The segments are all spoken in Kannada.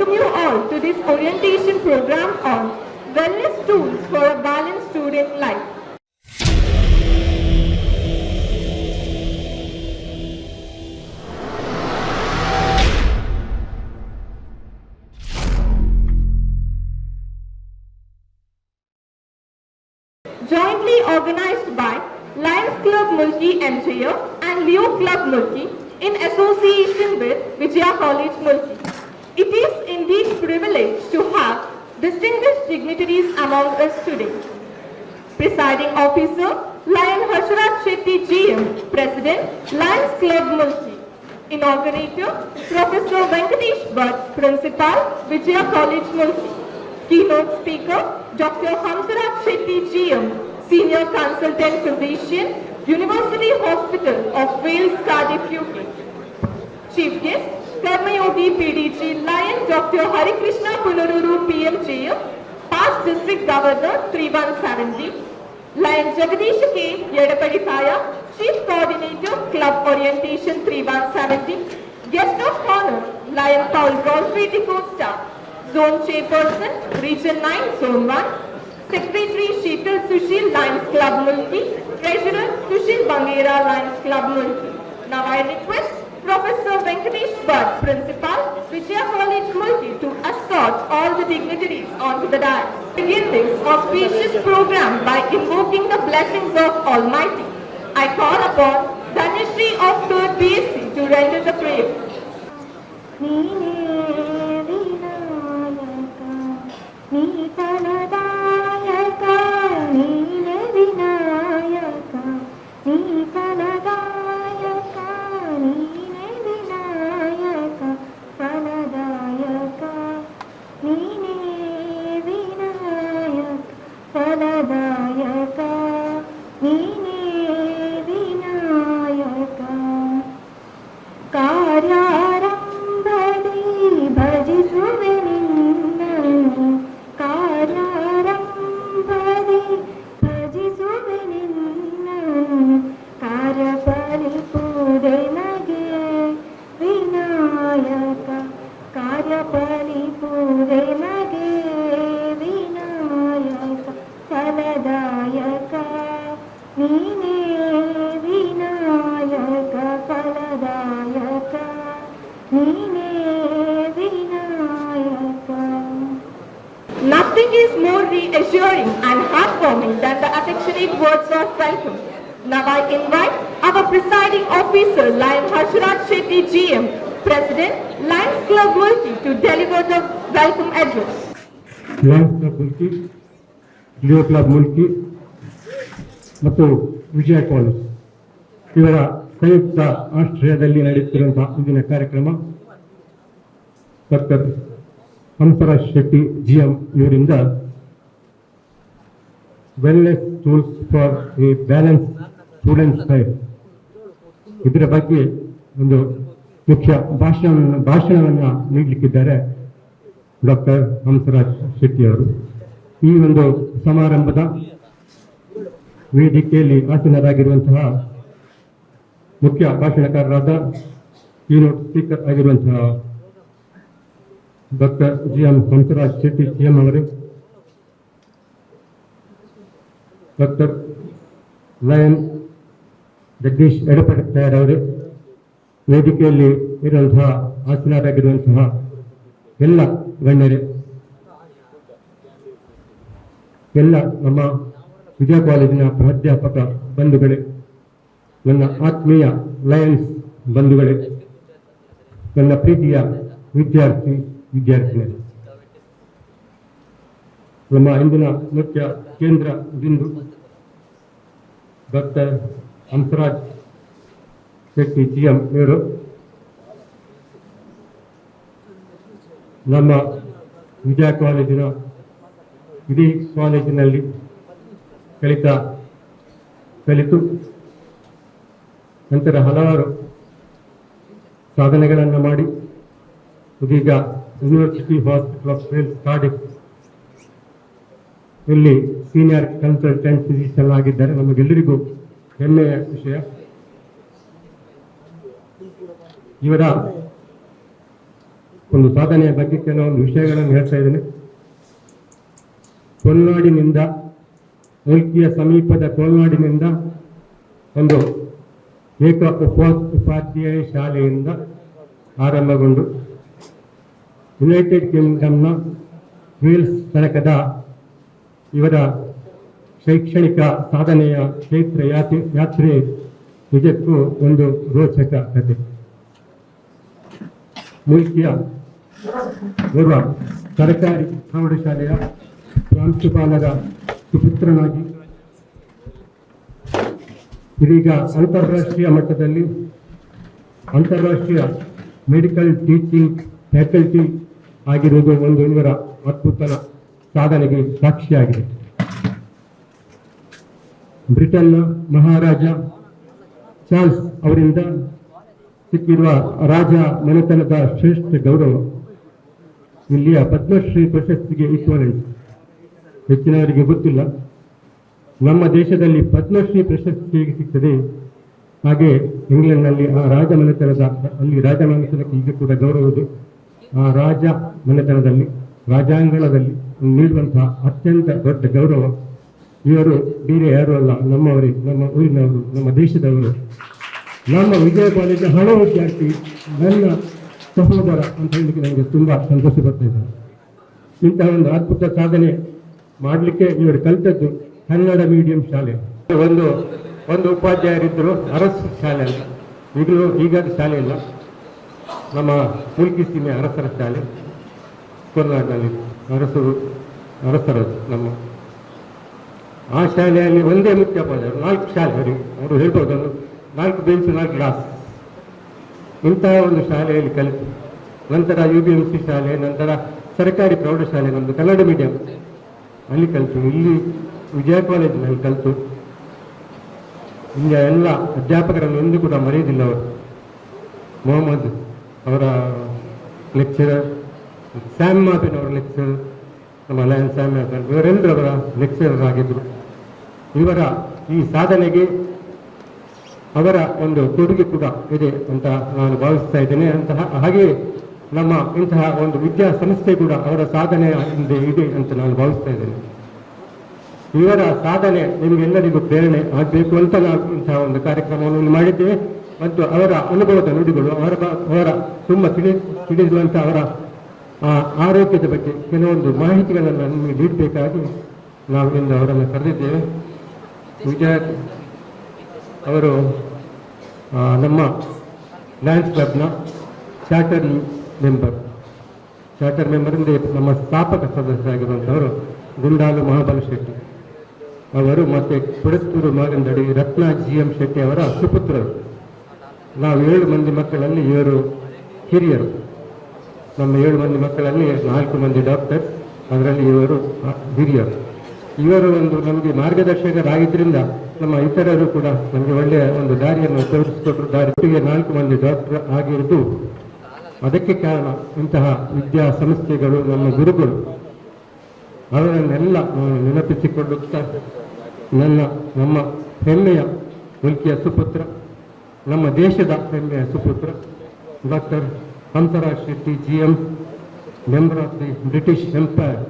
welcome you all to this orientation program on Wellness Tools for a Balanced Student Life. Jointly organized by Lions Club Mulki MJO and Leo Club Mulki in association with Vijaya College Mulki. It is indeed privilege to have distinguished dignitaries among us today. Presiding Officer, Lion Harsharat Shetty GM, President, Lions Club Mulki. Inaugurator, Professor Venkatesh Bhatt, Principal, Vijaya College Mulki. Keynote Speaker, Dr. Hamsarat Shetty GM, Senior Consultant Physician, University Hospital of Wales, Cardiff, UK. Chief Guest, Karmayogi PDG Lion Dr. Harikrishna Punaruru PM Past District Governor 3170. Lion Jagadish K. Yedapadi Chief Coordinator Club Orientation 3170. Guest of Honor, Lion Paul Rolfe de Costa, Zone Chairperson, Region 9, Zone 1. Secretary Sheetal Sushil, Lions Club Mulki. Treasurer Sushil Bangera, Lions Club Mulki. Now I request Professor Venkatesh Bhatt, Principal, Vijaya College Mulki, to escort all the dignitaries onto the dais. Begin this auspicious program by invoking the blessings of Almighty. I call upon Dhanashri of 3rd BSc to render the prayer. Nothing is more reassuring and heartwarming than the affectionate words of welcome. Now I invite our presiding officer, Lion Harsharat Shetty GM, President, Lions Club Mulki, to deliver the welcome address. Lions Club Mulki, Leo Club Mulki, ಮತ್ತು ವಿಜಯ ಕಾಲೇಜ್ ಇವರ ಸಂಯುಕ್ತ ಆಶ್ರಯದಲ್ಲಿ ನಡೆಯುತ್ತಿರುವಂತಹ ಇಂದಿನ ಕಾರ್ಯಕ್ರಮ ಡಾಕ್ಟರ್ ಹಂಸರಾಜ್ ಶೆಟ್ಟಿ GM ಇವರಿಂದ wellness tools for A balance students life ಇದರ ಬಗ್ಗೆ ಒಂದು ಮುಖ್ಯ ಭಾಷಣವನ್ನು ನೀಡಲಿಕ್ಕಿದ್ದಾರೆ ಡಾಕ್ಟರ್ ಹಂಸರಾಜ್ ಶೆಟ್ಟಿ ಅವರು. ಈ ಒಂದು ಸಮಾರಂಭದ ವೇದಿಕೆಯಲ್ಲಿ ಆಸೀನರಾಗಿರುವಂತಹ ಮುಖ್ಯ ಭಾಷಣಕಾರರಾದ ಕೀನೋಟ್ ಸ್ಪೀಕರ್ ಆಗಿರುವಂತಹ doctor GM Hansraj Shetty GM ಅವರೇ, ಡಾಕ್ಟರ್ ಲಯನ್ ಜಗದೀಶ್ ಎಡಪಡಿಯವರೇ, ವೇದಿಕೆಯಲ್ಲಿ ಇರುವಂತಹ ಆಸೀನರಾಗಿರುವಂತಹ ಎಲ್ಲ ಗಣ್ಯರೇ, ಎಲ್ಲ ನಮ್ಮ ವಿಜಯ ಕಾಲೇಜಿನ ಪ್ರಾಧ್ಯಾಪಕ ಬಂಧುಗಳೇ, ನನ್ನ ಆತ್ಮೀಯ ಲಯನ್ಸ್ ಬಂಧುಗಳೇ, ನನ್ನ ಪ್ರೀತಿಯ ವಿದ್ಯಾರ್ಥಿನಿಯರೇ, ನಮ್ಮ ಇಂದಿನ ಮುಖ್ಯ ಕೇಂದ್ರ ಬಿಂದು ಡಾಕ್ಟರ್ ಹಂಸರಾಜ್ ಶೆಟ್ಟಿ GM ಇವರು ನಮ್ಮ ವಿಜಯ ಕಾಲೇಜಿನ ಇಡೀ ಕಾಲೇಜಿನಲ್ಲಿ ಕಲಿತು ನಂತರ ಹಲವಾರು ಸಾಧನೆಗಳನ್ನು ಮಾಡಿ ಇದೀಗ university hospital of Wales Cardiff ಇಲ್ಲಿ ಸೀನಿಯರ್ ಕನ್ಸಲ್ಟೆಂಟ್ ಫಿಸಿಷಿಯನ್ ಆಗಿದ್ದಾರೆ. ನಮಗೆಲ್ಲರಿಗೂ ಹೆಮ್ಮೆಯ ವಿಷಯ. ಇವರ ಒಂದು ಸಾಧನೆಯ ಬಗ್ಗೆ ಕೆಲವೊಂದು ವಿಷಯಗಳನ್ನು ಹೇಳ್ತಾ ಇದ್ದೇನೆ. ಕೋಲ್ನಾಡಿನಿಂದ, ಮುಲ್ಕಿಯ ಸಮೀಪದ ಕೋಲ್ನಾಡಿನಿಂದ ಒಂದು ಏಕ ಉಪಾಧ್ಯಾಯ ಶಾಲೆಯಿಂದ ಆರಂಭಗೊಂಡು ಯುನೈಟೆಡ್ ಕಿಂಗ್ಡಮ್ನ ವೇಲ್ಸ್ ತನಕದ ಇವರ ಶೈಕ್ಷಣಿಕ ಸಾಧನೆಯ ಕ್ಷೇತ್ರ ಯಾತ್ರೆ ನಿಜಕ್ಕೂ ಒಂದು ರೋಚಕ ಕಥೆ. ಮುಲ್ಕಿಯ ಓರ್ವ ಸರ್ಕಾರಿ ಪ್ರೌಢಶಾಲೆಯ ಪ್ರಾಂಶುಪಾಲರ ಸುಪುತ್ರನಾಗಿ ಇದೀಗ ಅಂತಾರಾಷ್ಟ್ರೀಯ ಮಟ್ಟದಲ್ಲಿ ಅಂತಾರಾಷ್ಟ್ರೀಯ ಮೆಡಿಕಲ್ ಟೀಚಿಂಗ್ ಫ್ಯಾಕಲ್ಟಿ ಆಗಿರುವುದು ಒಂದು ಇವರ ಅದ್ಭುತ ಸಾಧನೆಗೆ ಸಾಕ್ಷಿಯಾಗಿದೆ. ಬ್ರಿಟನ್ನ ಮಹಾರಾಜ ಚಾರ್ಲ್ಸ್ ಅವರಿಂದ ಸಿಕ್ಕಿರುವ ರಾಜ ಮನೆತನದ ಶ್ರೇಷ್ಠ ಗೌರವ ಇಲ್ಲಿಯ ಪದ್ಮಶ್ರೀ ಪ್ರಶಸ್ತಿಗೆ ಈಕ್ವಲೆಂಟ್. ಹೆಚ್ಚಿನವರಿಗೆ ಗೊತ್ತಿಲ್ಲ, ನಮ್ಮ ದೇಶದಲ್ಲಿ ಪದ್ಮಶ್ರೀ ಪ್ರಶಸ್ತಿ ಹೇಗೆ ಸಿಗ್ತದೆ ಹಾಗೆ ಇಂಗ್ಲೆಂಡ್ನಲ್ಲಿ ಆ ರಾಜ ಮನೆತನಕ್ಕೆ ಈಗ ಕೂಡ ಗೌರವವಿದೆ. ಆ ರಾಜ ಮನೆತನದಲ್ಲಿ ರಾಜಾಂಗಣದಲ್ಲಿ ನೀಡುವಂತಹ ಅತ್ಯಂತ ದೊಡ್ಡ ಗೌರವ. ಇವರು ಬೇರೆ ಯಾರು ಅಲ್ಲ, ನಮ್ಮವರೇ, ನಮ್ಮ ಊರಿನವರು, ನಮ್ಮ ದೇಶದವರು. ನಮ್ಮ ವಿಜಯ ಕಾಲೇಜಿನ ಹಲವು ವಿದ್ಯಾರ್ಥಿ ನನ್ನ ಸಹೋದರ ಅಂತ ಹೇಳಲಿಕ್ಕೆ ನನಗೆ ತುಂಬ ಸಂತೋಷ ಬರ್ತಿದೆ. ಇಂತಹ ಒಂದು ಅದ್ಭುತ ಸಾಧನೆ ಮಾಡಲಿಕ್ಕೆ ಇವರು ಕಲಿತದ್ದು ಕನ್ನಡ ಮೀಡಿಯಂ ಶಾಲೆ. ಒಂದು ಉಪಾಧ್ಯಾಯರಿದ್ದರು, ಅರಸು ಶಾಲೆ ಅಂತ. ಈಗ ಶಾಲೆ ಇಲ್ಲ. ನಮ್ಮ ಮುಲ್ಕಿ ಸೀಮೆ ಅರಸರ ಶಾಲೆ ಕೋಲಾರದಲ್ಲಿ ಅರಸರದು ನಮ್ಮ. ಆ ಶಾಲೆಯಲ್ಲಿ ಒಂದೇ ಮುಖ್ಯೋಪಾಧ್ಯಾಯರು, 4 ಶಾಲೆ ಅವರು ಹೇಳ್ಬೋದು, 4 ಬೆಂಚ್ 4 ಕ್ಲಾಸ್. ಇಂತಹ ಒಂದು ಶಾಲೆಯಲ್ಲಿ ಕಲಿತು ನಂತರ UBMC ಶಾಲೆ, ನಂತರ ಸರ್ಕಾರಿ ಪ್ರೌಢಶಾಲೆ ನಮ್ಮದು ಕನ್ನಡ ಮೀಡಿಯಂ ಅಲ್ಲಿ ಕಲಿತು, ಇಲ್ಲಿ ವಿಜಯ ಕಾಲೇಜಿನಲ್ಲಿ ಕಲಿತು. ಇಲ್ಲಿ ಎಲ್ಲ ಅಧ್ಯಾಪಕರನ್ನು ಎಂದೂ ಕೂಡ ಮರೆಯುವುದಿಲ್ಲ ಅವರು. ಮೊಹಮ್ಮದ್ ಅವರ ಲೆಕ್ಚರರ್, ಸ್ಯಾಮ್ ಮಾಪಿನ್ ಅವರ ಲೆಕ್ಚರರ್, ನಮ್ಮ ಲಯನ್ ಸ್ಯಾಮ್ ಮಾಪಿನ್, ಇವರೆಲ್ಲರೂ ಅವರ ಲೆಕ್ಚರರ್ ಆಗಿದ್ದರು. ಇವರ ಈ ಸಾಧನೆಗೆ ಅವರ ಒಂದು ಕೊಡುಗೆ ಕೂಡ ಇದೆ ಅಂತ ನಾನು ಭಾವಿಸ್ತಾ ಇದ್ದೇನೆ. ಹಾಗೆಯೇ ನಮ್ಮ ಇಂತಹ ಒಂದು ವಿದ್ಯಾಸಂಸ್ಥೆ ಕೂಡ ಅವರ ಸಾಧನೆ ಹಿಂದೆ ಇದೆ ಅಂತ ನಾನು ಭಾವಿಸ್ತಾ ಇದ್ದೇನೆ. ಇವರ ಸಾಧನೆ ನಿಮಗೆಲ್ಲರಿಗೂ ಪ್ರೇರಣೆ ಆಗಬೇಕು ಅಂತ ನಾವು ಇಂತಹ ಒಂದು ಕಾರ್ಯಕ್ರಮವನ್ನು ಮಾಡಿದ್ದೇವೆ. ಮತ್ತು ಅವರ ಅನುಭವದ ನುಡಿಗಳು, ಅವರ ತುಂಬ ತಿಳಿಸುವಂಥ ಅವರ ಆರೋಗ್ಯದ ಬಗ್ಗೆ ಕೆಲವೊಂದು ಮಾಹಿತಿಗಳನ್ನು ನಿಮಗೆ ನೀಡಬೇಕಾಗಿ ನಾವು ಇಂದು ಅವರನ್ನು ಕರೆದಿದ್ದೇವೆ. ವಿಜಯ ಅವರು ನಮ್ಮ ಲಯನ್ಸ್ ಕ್ಲಬ್ನ ಚಾರ್ಟರ್ ಮೆಂಬರ್ ಅಂದರೆ ನಮ್ಮ ಸ್ಥಾಪಕ ಸದಸ್ಯರಾಗಿರುವಂಥವರು ಗುಂಡಾಲು ಮಹಾಬಲ ಶೆಟ್ಟಿ ಅವರು, ಮತ್ತು ಕೊಡತ್ತೂರು ಮಾಗಂದಡಿ ರತ್ನ GM ಶೆಟ್ಟಿ ಅವರ ಸುಪುತ್ರರು. ನಾವು 7 ಮಂದಿ ಮಕ್ಕಳಲ್ಲಿ ಇವರು ಹಿರಿಯರು. ನಮ್ಮ 7 ಮಂದಿ ಮಕ್ಕಳಲ್ಲಿ 4 ಮಂದಿ ಡಾಕ್ಟರ್, ಅದರಲ್ಲಿ ಇವರು ಹಿರಿಯರು. ಇವರು ನಮಗೆ ಮಾರ್ಗದರ್ಶಕರಾಗಿದ್ದರಿಂದ ನಮ್ಮ ಇತರರು ಕೂಡ ನಮಗೆ ಒಳ್ಳೆಯ ಒಂದು ದಾರಿಯನ್ನು ತೋರಿಸಿಕೊಟ್ಟರು. ದಾರಿಗೆ 4 ಮಂದಿ ಡಾಕ್ಟರ್ ಆಗಿರುವುದು ಅದಕ್ಕೆ ಕಾರಣ ಇಂತಹ ವಿದ್ಯಾಸಂಸ್ಥೆಗಳು, ನಮ್ಮ ಗುರುಗಳು. ಅವರನ್ನೆಲ್ಲ ನೆನಪಿಸಿಕೊಳ್ಳುತ್ತಾ ನಮ್ಮ ಹೆಮ್ಮೆಯ ಮುಲ್ಕಿಯ ಸುಪುತ್ರ, ನಮ್ಮ ದೇಶದ ಹೆಮ್ಮೆಯ ಸುಪುತ್ರ doctor Hamsaraj Shetty GM, member of the British Empire,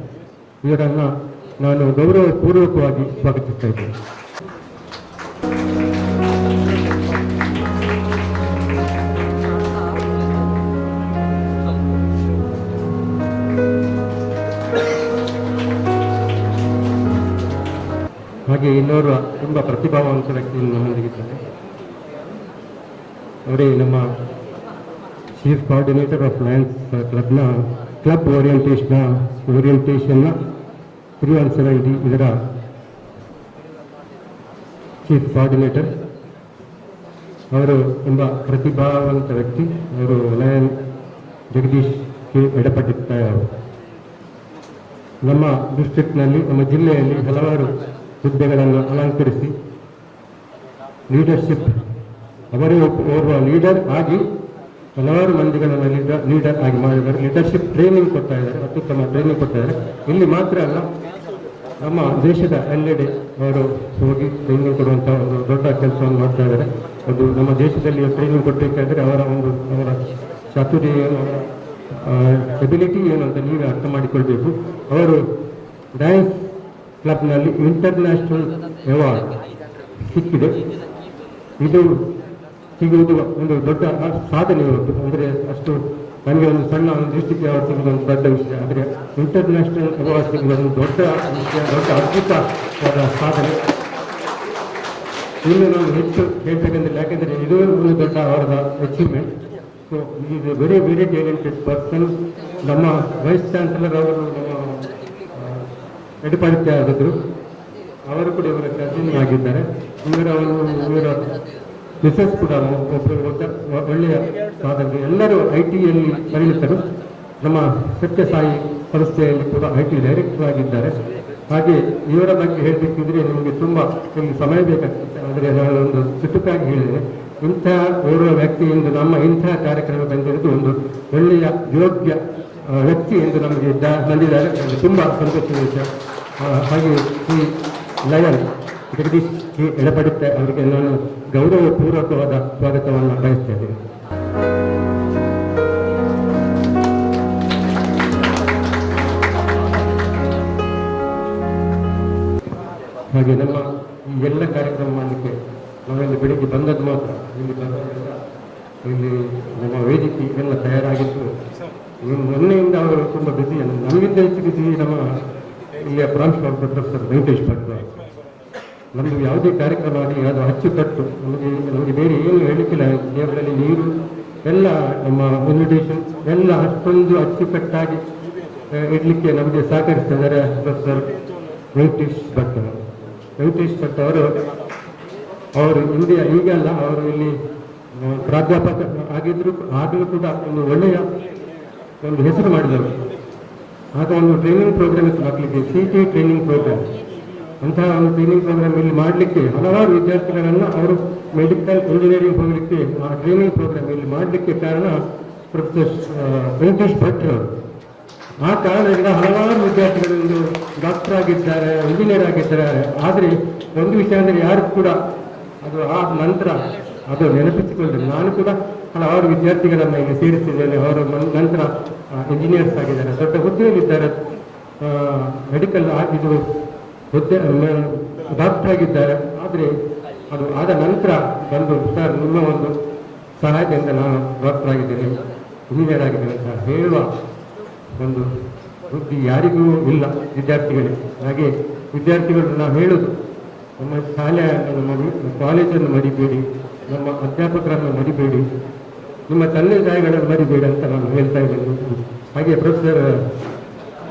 ಇವರನ್ನು ನಾನು ಗೌರವಪೂರ್ವಕವಾಗಿ ಸ್ವಾಗತಿಸ್ತಾ ಇದ್ದೇನೆ. ಹಾಗೆ ಇನ್ನೋರ್ವ ತುಂಬ ಪ್ರತಿಭಾವಂತ ವ್ಯಕ್ತಿ ನಮ್ಮೊಂದಿಗಿದ್ದಾರೆ. ಅವರೇ ನಮ್ಮ ಚೀಫ್ ಕೋಆರ್ಡಿನೇಟರ್ ಆಫ್ ಲಯನ್ಸ್ ಕ್ಲಬ್ನ ಕ್ಲಬ್ ಓರಿಯಂಟೇಷನ್ನ 370 ಇದರ ಚೀಫ್ ಕೋಆರ್ಡಿನೇಟರ್. ಅವರು ತುಂಬ ಪ್ರತಿಭಾವಂತ ವ್ಯಕ್ತಿ. ಅವರು ಲಯನ್ ಜಗದೀಶ್ ಕೆ ಎಡಪಟ್ಟಿರ್ತಾರೆ. ಅವರು ನಮ್ಮ ಡಿಸ್ಟ್ರಿಕ್ಟ್ನಲ್ಲಿ, ನಮ್ಮ ಜಿಲ್ಲೆಯಲ್ಲಿ ಹಲವಾರು ಹುದ್ದೆಗಳನ್ನು ಅಲಂಕರಿಸಿ ಲೀಡರ್ಶಿಪ್, ಅವರೇ ಓರ್ವ ಲೀಡರ್ ಆಗಿ ಹಲವಾರು ಮಂದಿಗಳನ್ನು ಲೀಡರ್ ಆಗಿ ಮಾಡಿದ್ದಾರೆ. ಲೀಡರ್ಶಿಪ್ ಟ್ರೈನಿಂಗ್ ಕೊಡ್ತಾ ಇದ್ದಾರೆ, ಅತ್ಯುತ್ತಮ ಟ್ರೈನಿಂಗ್ ಕೊಡ್ತಾ ಇದ್ದಾರೆ. ಇಲ್ಲಿ ಮಾತ್ರ ಅಲ್ಲ, ನಮ್ಮ ದೇಶದ ಎಲ್ಲೆಡೆ ಅವರು ಹೋಗಿ ಟ್ರೈನಿಂಗ್ ಕೊಡುವಂಥ ಒಂದು ದೊಡ್ಡ ಕೆಲಸವನ್ನು ಮಾಡ್ತಾ ಇದ್ದಾರೆ. ಅದು ನಮ್ಮ ದೇಶದಲ್ಲಿ ಟ್ರೈನಿಂಗ್ ಕೊಡಬೇಕಾದ್ರೆ ಅವರ ಚಾತುರ್ಯ ಎಬಿಲಿಟಿ ಏನು ಅಂತ ನೀವೇ ಅರ್ಥ ಮಾಡಿಕೊಳ್ಬೇಕು. ಅವರು ಡ್ಯಾನ್ಸ್ ಕ್ಲಬ್ನಲ್ಲಿ ಇಂಟರ್ನ್ಯಾಷನಲ್ ಅವಾರ್ಡ್ ಸಿಕ್ಕಿದೆ. ಇದು ಸಿಗುವುದು ಒಂದು ದೊಡ್ಡ ಸಾಧನೆ ಇವತ್ತು. ಅಂದರೆ ಅಷ್ಟು ನನಗೆ ಒಂದು ಸಣ್ಣ ಒಂದು ಡಿಸ್ಟ್ರಿಕ್ಟ್ ಅವಾರ್ಡ್ ಸಿಗುವುದು ಒಂದು ದೊಡ್ಡ ವಿಷಯ, ಆದರೆ ಇಂಟರ್ನ್ಯಾಷನಲ್ ಅವಾರ್ಡ್ ಸಿಗುವುದು ಒಂದು ದೊಡ್ಡ ವಿಷಯ, ದೊಡ್ಡ ಅದ್ಭುತವಾದ ಸಾಧನೆ. ಇನ್ನು ನಾನು ಹೆಚ್ಚು ಹೇಳ್ಬೇಕಂದ್ರೆ, ಯಾಕೆಂದರೆ ಇದು ಒಂದು ದೊಡ್ಡ ಅವರದ achievement. So is a very very talented person. ನಮ್ಮ ವೈಸ್ ಚಾನ್ಸಲರ್ ಅವರು ನಮ್ಮ ಎಡಪಾಡಿಕೆ ಆದರು, ಅವರು ಕೂಡ ಇವರ ಕಸಿನ್ ಆಗಿದ್ದಾರೆ. ಇವರ ಮಿಸಸ್ ಕೂಡ ಒಬ್ಬರು ಒಳ್ಳೆಯ ಸಾಧನೆ. ಎಲ್ಲರೂ IT ಯಲ್ಲಿ ಪರಿಣಿತರು. ನಮ್ಮ ಸತ್ಯಸಾಯಿ ಸಂಸ್ಥೆಯಲ್ಲಿ ಕೂಡ IT ಡೈರೆಕ್ಟರ್ ಆಗಿದ್ದಾರೆ. ಹಾಗೆ ಇವರ ಬಗ್ಗೆ ಹೇಳಬೇಕಿದ್ರೆ ನಿಮಗೆ ತುಂಬ ಸಮಯ ಬೇಕಾಗ್ತದೆ, ಆದರೆ ನಾನು ಒಂದು ಚುಟುಕಾಗಿ ಹೇಳಿದ್ದೇನೆ. ಇಂತಹ ಓರ್ವ ವ್ಯಕ್ತಿ ಎಂದು ನಮ್ಮ ಇಂತಹ ಕಾರ್ಯಕ್ರಮ ಬಂದಿರೋದು ಒಂದು ಒಳ್ಳೆಯ ಯೋಗ್ಯ ವ್ಯಕ್ತಿ ಎಂದು ನಮಗೆ ಬಂದಿದ್ದಾರೆ. ತುಂಬ ಸಂತೋಷದ ವಿಷಯ. ಹಾಗೆ ಈ ಲಯನ್ ಜಗದೀಶ್ ಎಡಪಡುತ್ತೆ ಅವರಿಗೆ ನಾನು ಗೌರವಪೂರ್ವಕವಾದ ಸ್ವಾಗತವನ್ನು ಬಯಸ್ತೇನೆ. ಹಾಗೆ ನಮ್ಮ ಈ ಎಲ್ಲ ಕಾರ್ಯಕ್ರಮ ಮಾಡಲಿಕ್ಕೆ ನಾವೆಲ್ಲಿ ಬೆಳಿಗ್ಗೆ ಬಂದದ್ದು ಮಾತ್ರ, ಇಲ್ಲಿ ಬಂದಾಗ ಇಲ್ಲಿ ನಮ್ಮ ವೇದಿಕೆ ಎಲ್ಲ ತಯಾರಾಗಿತ್ತು. ಮೊನ್ನೆಯಿಂದ ಅವರು ತುಂಬ ಬ್ಯುಸಿ, ನಮಗಿಂತ ಹೆಚ್ಚು ಬ್ಯುಸಿ ನಮ್ಮ ಇಲ್ಲಿಯ ಪ್ರಾಂಶುಪಾಲ ಪ್ರೊಫೆಸರ್ ವೆಂಕಟೇಶ್ ಭಟ್. ನಮ್ಮದು ಯಾವುದೇ ಕಾರ್ಯಕ್ರಮ ಆಗಲಿ ಅದು ಅಚ್ಚುಕಟ್ಟು, ನಮಗೆ ಬೇರೆ ಏನು ಹೇಳಲಿಕ್ಕಿಲ್ಲ. ಟೇಬಲಲ್ಲಿ ನೀರು ಎಲ್ಲ ನಮ್ಮ ಇನ್ವಿಟೇಷನ್ ಎಲ್ಲ ಅಷ್ಟೊಂದು ಅಚ್ಚುಕಟ್ಟಾಗಿ ಇಡಲಿಕ್ಕೆ ನಮಗೆ ಸಹಕರಿಸಿದ್ದಾರೆ ಪ್ರೊಫೆಸರ್ ವೆಂಕಟೇಶ್ ಭಟ್. ವೆಂಕಟೇಶ್ ಭಟ್ ಅವರು ಇಂಡಿಯಾ ಈಗಲ್ಲ, ಅವರು ಇಲ್ಲಿ ಪ್ರಾಧ್ಯಾಪಕ ಆಗಲೂ ಕೂಡ ಒಂದು ಒಳ್ಳೆಯ ಒಂದು ಹೆಸರು ಮಾಡಿದರು. ಆಗ ಒಂದು ಟ್ರೈನಿಂಗ್ ಪ್ರೋಗ್ರಾಮ್ ಇತ್ತು ಮಕ್ಕಳಿಗೆ, CT ಟ್ರೈನಿಂಗ್ ಪ್ರೋಗ್ರಾಮ್. ಅಂತಹ ಒಂದು ಟ್ರೈನಿಂಗ್ ಪ್ರೋಗ್ರಾಮ್ ಇಲ್ಲಿ ಮಾಡಲಿಕ್ಕೆ ಹಲವಾರು ವಿದ್ಯಾರ್ಥಿಗಳನ್ನು ಅವರು ಮೆಡಿಕಲ್ ಇಂಜಿನಿಯರಿಂಗ್ ಹೋಗಲಿಕ್ಕೆ ಆ ಟ್ರೈನಿಂಗ್ ಪ್ರೋಗ್ರಾಮ್ ಇಲ್ಲಿ ಮಾಡಲಿಕ್ಕೆ ಕಾರಣ ಪ್ರೊಫೆಸರ್ ವೆಂಕಟೇಶ್ ಭಟ್ ಅವರು. ಆ ಕಾರಣದಿಂದ ಹಲವಾರು ವಿದ್ಯಾರ್ಥಿಗಳು ಒಂದು ಡಾಕ್ಟರ್ ಆಗಿದ್ದಾರೆ, ಇಂಜಿನಿಯರ್ ಆಗಿದ್ದಾರೆ. ಆದರೆ ಒಂದು ವಿಷಯ ಅಂದರೆ ಯಾರು ಕೂಡ ಅದು ಆ ನಂತರ ಅದು ನೆನಪಿಸಿಕೊಂಡ್ರೆ, ನಾನು ಕೂಡ ಹಲವಾರು ವಿದ್ಯಾರ್ಥಿಗಳನ್ನು ಇಲ್ಲಿ ಸೇರಿಸಿದ್ದೇನೆ. ಅವರು ನಂತರ ಇಂಜಿನಿಯರ್ಸ್ ಆಗಿದ್ದಾರೆ, ದೊಡ್ಡ ಹುದ್ದೆಯಲ್ಲಿದ್ದಾರೆ, ಮೆಡಿಕಲ್ ಇದು ಹುದ್ದೆ ಡಾಕ್ಟರ್ ಆಗಿದ್ದಾರೆ. ಆದರೆ ಅದು ಆದ ನಂತರ ಬಂದು ಸರ್ ನಿಮ್ಮ ಒಂದು ಸಹಾಯದಿಂದ ನಾನು ಡಾಕ್ಟರ್ ಆಗಿದ್ದೇನೆ, ಇಂಜಿನಿಯರ್ ಆಗಿದ್ದೇನೆ ಅಂತ ಹೇಳುವ ಒಂದು ಬುದ್ಧಿ ಯಾರಿಗೂ ಇಲ್ಲ ವಿದ್ಯಾರ್ಥಿಗಳಿಗೆ. ಹಾಗೆ ವಿದ್ಯಾರ್ಥಿಗಳು ನಾವು ಹೇಳೋದು, ನಮ್ಮ ಶಾಲೆಯನ್ನು ಕಾಲೇಜನ್ನು ಮರಿಬೇಡಿ, ನಮ್ಮ ಅಧ್ಯಾಪಕರನ್ನು ಮರಿಬೇಡಿ, ನಿಮ್ಮ ತಂದೆ ತಾಯಿಗಳನ್ನು ಮರಿಬೇಡಿ ಅಂತ ನಾನು ಹೇಳ್ತಾ ಇದ್ದೇನೆ. ಹಾಗೆ ಪ್ರೊಫೆಸರ್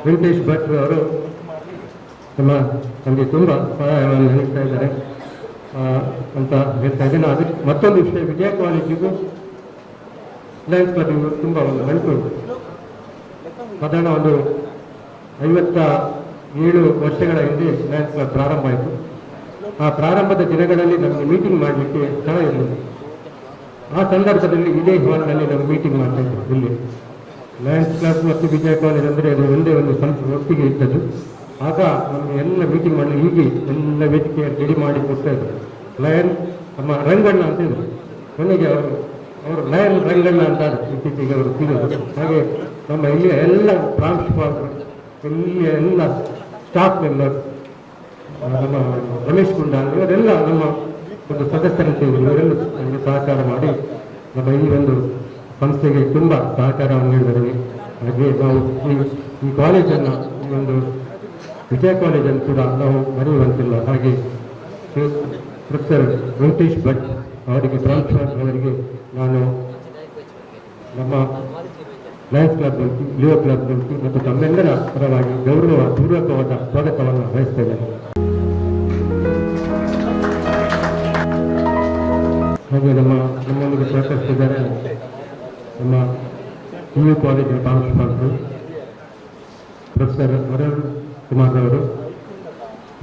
ವೆಂಕಟೇಶ್ ಭಟ್ ಅವರು ನಮಗೆ ತುಂಬ ಸಹಾಯವನ್ನು ನೀಡ್ತಾ ಇದ್ದಾರೆ ಅಂತ ಹೇಳ್ತಾ ಇದ್ದೇನೆ. ಅದಕ್ಕೆ ಮತ್ತೊಂದು ವಿಷಯ, ವಿಜಯ ಕಾಲೇಜಿಗೂ ಲಯನ್ಸ್ ಕ್ಲಬ್ಗೂ ತುಂಬ ಒಂದು ನಂಟು ಉಂಟು. ಸಾಧಾರಣ ಒಂದು 57 ವರ್ಷಗಳ ಹಿಂದೆ ಲಯನ್ಸ್ ಕ್ಲಬ್ ಪ್ರಾರಂಭ ಆಯಿತು. ಆ ಪ್ರಾರಂಭದ ದಿನಗಳಲ್ಲಿ ನಮಗೆ ಮೀಟಿಂಗ್ ಮಾಡಲಿಕ್ಕೆ ಸ್ಥಳ ಇರಲಿಲ್ಲ. ಆ ಸಂದರ್ಭದಲ್ಲಿ ಇದೇ ಹಾಲ್ನಲ್ಲಿ ನಾವು ಮೀಟಿಂಗ್ ಮಾಡ್ತಾ ಇದ್ವಿ. ಇಲ್ಲಿ ಲಯನ್ಸ್ ಕ್ಲಬ್ ಮತ್ತು ವಿಜಯ ಕಾಲೇಜ್ ಅಂದರೆ ಅದು ಒಂದೇ ಒಂದು ಸಂಸ್ಥೆ ಒಟ್ಟಿಗೆ ಇದ್ದದ್ದು. ಆಗ ನಮಗೆ ಎಲ್ಲ ಮೀಟಿಂಗ್ ಮಾಡಲಿ ಹೀಗೆ ಎಲ್ಲ ವೇದಿಕೆ ರೆಡಿ ಮಾಡಿ ಕೊಡ್ತಾ ಇದ್ರು. ಲಯನ್ ನಮ್ಮ ರಂಗಣ್ಣ ಅಂತ ಇದ್ರು, ಕೊನೆಗೆ ಅವರು ಲಯನ್ ರಂಗಣ್ಣ ಅಂತ ಇತ್ತೀಚೆಗೆ ಅವರು ತಿಳಿದ್ರು. ಹಾಗೆ ನಮ್ಮ ಇಲ್ಲಿಯ ಎಲ್ಲ ಪ್ರಾಂಶುಪಾಲರು, ಇಲ್ಲಿಯ ಎಲ್ಲ ಸ್ಟಾಫ್ ಮೆಂಬರ್, ನಮ್ಮ ರಮೇಶ್ ಗುಂಡಾಲ್ ಇವರೆಲ್ಲ ನಮ್ಮ ಒಂದು ಸದಸ್ಯರಂತೆ ಇವರೆಲ್ಲ ನಮಗೆ ಸಹಕಾರ ಮಾಡಿ ನಮ್ಮ ಈ ಒಂದು ಸಂಸ್ಥೆಗೆ ತುಂಬ ಸಹಕಾರವನ್ನು ನೀಡಿದ್ದಾರೆ. ಹಾಗೆ ನಾವು ಈ ಕಾಲೇಜನ್ನು, ಈ ಒಂದು ವಿಜಯ ಕಾಲೇಜನ್ನು ಕೂಡ ನಾವು ಮರೆಯುವಂತಿಲ್ಲ. ಹಾಗೆ ಪ್ರೊಫೆಸರ್ ವೆಂಕಟೇಶ್ ಭಟ್ ಅವರಿಗೆ, ಪ್ರಾಂಶುಪಾಲ್ ಅವರಿಗೆ ನಾನು ನಮ್ಮ ಲಯನ್ಸ್ ಕ್ಲಬ್ ಲಿಯೋ ಕ್ಲಬ್ ಮತ್ತು ತಮ್ಮೆಲ್ಲರ ಪರವಾಗಿ ಗೌರವಪೂರ್ವಕವಾದ ಸ್ವಾಗತವನ್ನು ಬಯಸ್ತೇನೆ. ಹಾಗೆ ನಮ್ಮೊಂದಿಗೆ ಸಹಕರಿಸಿದ್ದಾರೆ ನಮ್ಮ PU ಕಾಲೇಜಿನ ಪ್ರಾಂಶುಪಾಲರು ಪ್ರೊಫೆಸರ್ ಅರುಣ್ ಕುಮಾರ್ ಅವರು,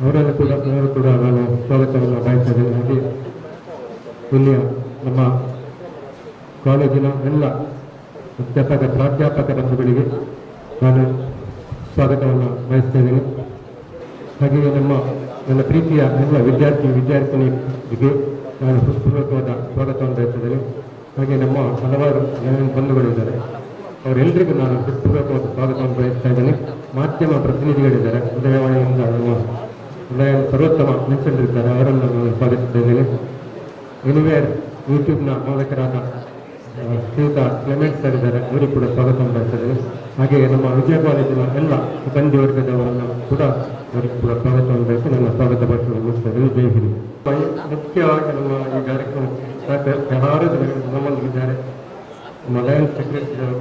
ಅವರು ಕೂಡ ನಾನು ಸ್ವಾಗತವನ್ನು ಬಯಸಿದ್ದೇನೆ. ಹಾಗೆ ಇಲ್ಲಿಯ ನಮ್ಮ ಕಾಲೇಜಿನ ಎಲ್ಲ ಪ್ರಾಧ್ಯಾಪಕ ಬಂಧುಗಳಿಗೆ ನಾನು ಸ್ವಾಗತವನ್ನು ಬಯಸ್ತೇನೆ. ಹಾಗೆಯೇ ನನ್ನ ಪ್ರೀತಿಯ ಎಲ್ಲ ವಿದ್ಯಾರ್ಥಿನಿಗೆ ನಾನು ಹೃತ್ಪೂರ್ವಕವಾದ ಸ್ವಾಗತವನ್ನು ಬಯಸಿದ್ದೇನೆ. ಹಾಗೆ ನಮ್ಮ ಹಲವಾರು ಬಂಧುಗಳಿದ್ದಾರೆ, ಅವರೆಲ್ಲರಿಗೂ ನಾನು ಹೃತ್ಪೂರ್ವಕವಾದ ಸ್ವಾಗತವನ್ನು ಬಯಸ್ತಾ ಇದ್ದೇನೆ. ಮಾಧ್ಯಮ ಪ್ರತಿನಿಧಿಗಳಿದ್ದಾರೆ, ಉದಯವಾಣಿಯಿಂದ ಉದಯ ಸರ್ವೋತ್ತಮ ನಿಲ್ಸಂಡಿರ್ತಾರೆ, ಅವರನ್ನು ನಾನು ಸ್ವಾಗತಿಸ್ತಾ ಇದ್ದೇನೆ. ಎನಿವೇರ್ ಯೂಟ್ಯೂಬ್ನ ಮಾಲಕರಾದ ಶ್ರೀಯುತ ಕ್ಲೆಮೆಂಟ್ ಸರ್ ಇದ್ದಾರೆ, ಅವರಿಗೆ ಕೂಡ ಸ್ವಾಗತವನ್ನು ಬಯಸ್ತಾ ಇದ್ದೇನೆ. ಹಾಗೆಯೇ ನಮ್ಮ ವಿಜಯ ಕಾಲೇಜಿನ ಎಲ್ಲ ಸಿಬ್ಬಂದಿ ವರ್ಗದವರನ್ನು ಕೂಡ ಅವರಿಗೆ ಕೂಡ ಸ್ವಾಗತವನ್ನು ಬಯಸಿ ನನ್ನ ಸ್ವಾಗತ ಭಾಷಣ ಮುಗಿಸ್ತಾ ಇದ್ದೇನೆ. ಜೈ ಹಿಂದ್. ಮುಖ್ಯವಾಗಿ ನಮ್ಮ ಈ ಕಾರ್ಯಕ್ರಮ ಹಲವಾರು ದಿನಗಳು ನಮ್ಮಲ್ಲಿದ್ದಾರೆ. ನಮ್ಮ ಲಯನ್ಸ್ ಸೆಕ್ರೆಟರಿಗಳು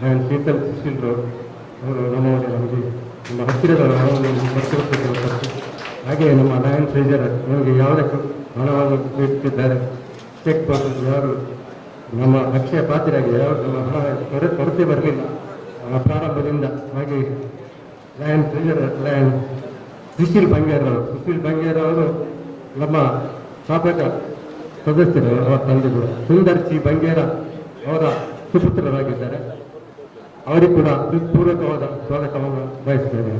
ಲಯನ್ಸ್ ಶೀತಲ್ ಸುಶೀಲ್ರವರು, ಅವರು ನಮ್ಮವರೇ, ನಮಗೆ ನಮ್ಮ ಹತ್ತಿರದವರು ಬರ್ತಿರುತ್ತಿದ್ದಾರೆ. ಹಾಗೆಯೇ ನಮ್ಮ ಲಯನ್ಸ್ ಟ್ರೆಜರರ್ ನಮಗೆ ಯಾವುದಕ್ಕೂ ಹಣವನ್ನು ನೀಡುತ್ತಿದ್ದಾರೆ. ಚೆಕ್ ಪರ್ಸನ್ ಯಾರು ನಮ್ಮ ಅಕ್ಷಯ ಪಾತ್ರರಾಗಿದೆ, ಯಾರು ನಮ್ಮ ಹಣ ಕೊರತೆ ಬರಲಿಲ್ಲ ಪ್ರಾರಂಭದಿಂದ. ಹಾಗೆ ಲಯನ್ ಟ್ರೆಜರರ್ ಲಯನ್ ಸುಶೀಲ್ ಬಂಗೇರವರು ನಮ್ಮ ಸ್ಥಾಪಕ ಸದಸ್ಯರು, ಅವರ ತಂದೆಗಳು ಸುಂದರ್ ಸಿ ಬಂಗೇರ ಅವರ ಸುಪುತ್ರರಾಗಿದ್ದಾರೆ. ಅವರಿಗೆ ಕೂಡ ಹೃತ್ಪೂರ್ವಕವಾದ ಸ್ವಾಗತವನ್ನು ಬಯಸ್ತೇನೆ.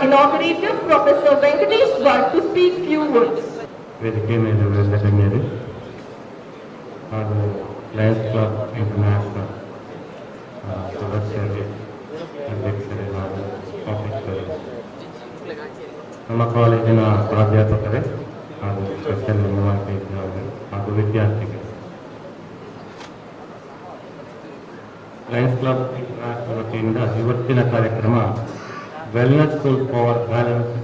Inaugurator Professor Venkatesh Bhatt to speak few words. ವೇದಿಕೆ ಮೇಲೆ ಎಲ್ಲ ಗಣ್ಯರು ಹಾಗೂ ಲಯನ್ಸ್ ಕ್ಲಬ್ ಇಂಟರ್ನ್ಯಾಷನಲ್ ಸದಸ್ಯರಿಗೆ, ಅಧ್ಯಕ್ಷರೇ ಹಾಗೂ ಆಫೀಸರೇ, ನಮ್ಮ ಕಾಲೇಜಿನ ಪ್ರಾಧ್ಯಾಪಕರೇ ಹಾಗೂ ಸ್ಪೆಷಲ್ ಇನ್ವೈಟೇಷನ್ ಹಾಗೂ ವಿದ್ಯಾರ್ಥಿಗಳು. ಲಯನ್ಸ್ ಕ್ಲಬ್ ಇಂಟರ್ನ್ಯಾಷನಲ್ ವತಿಯಿಂದ ಇವತ್ತಿನ ಕಾರ್ಯಕ್ರಮ ವೆಲ್ನೆಸ್ ಸ್ಕೂಲ್ ಫಾರ್ ಬ್ಯಾಲೆನ್ಸ್.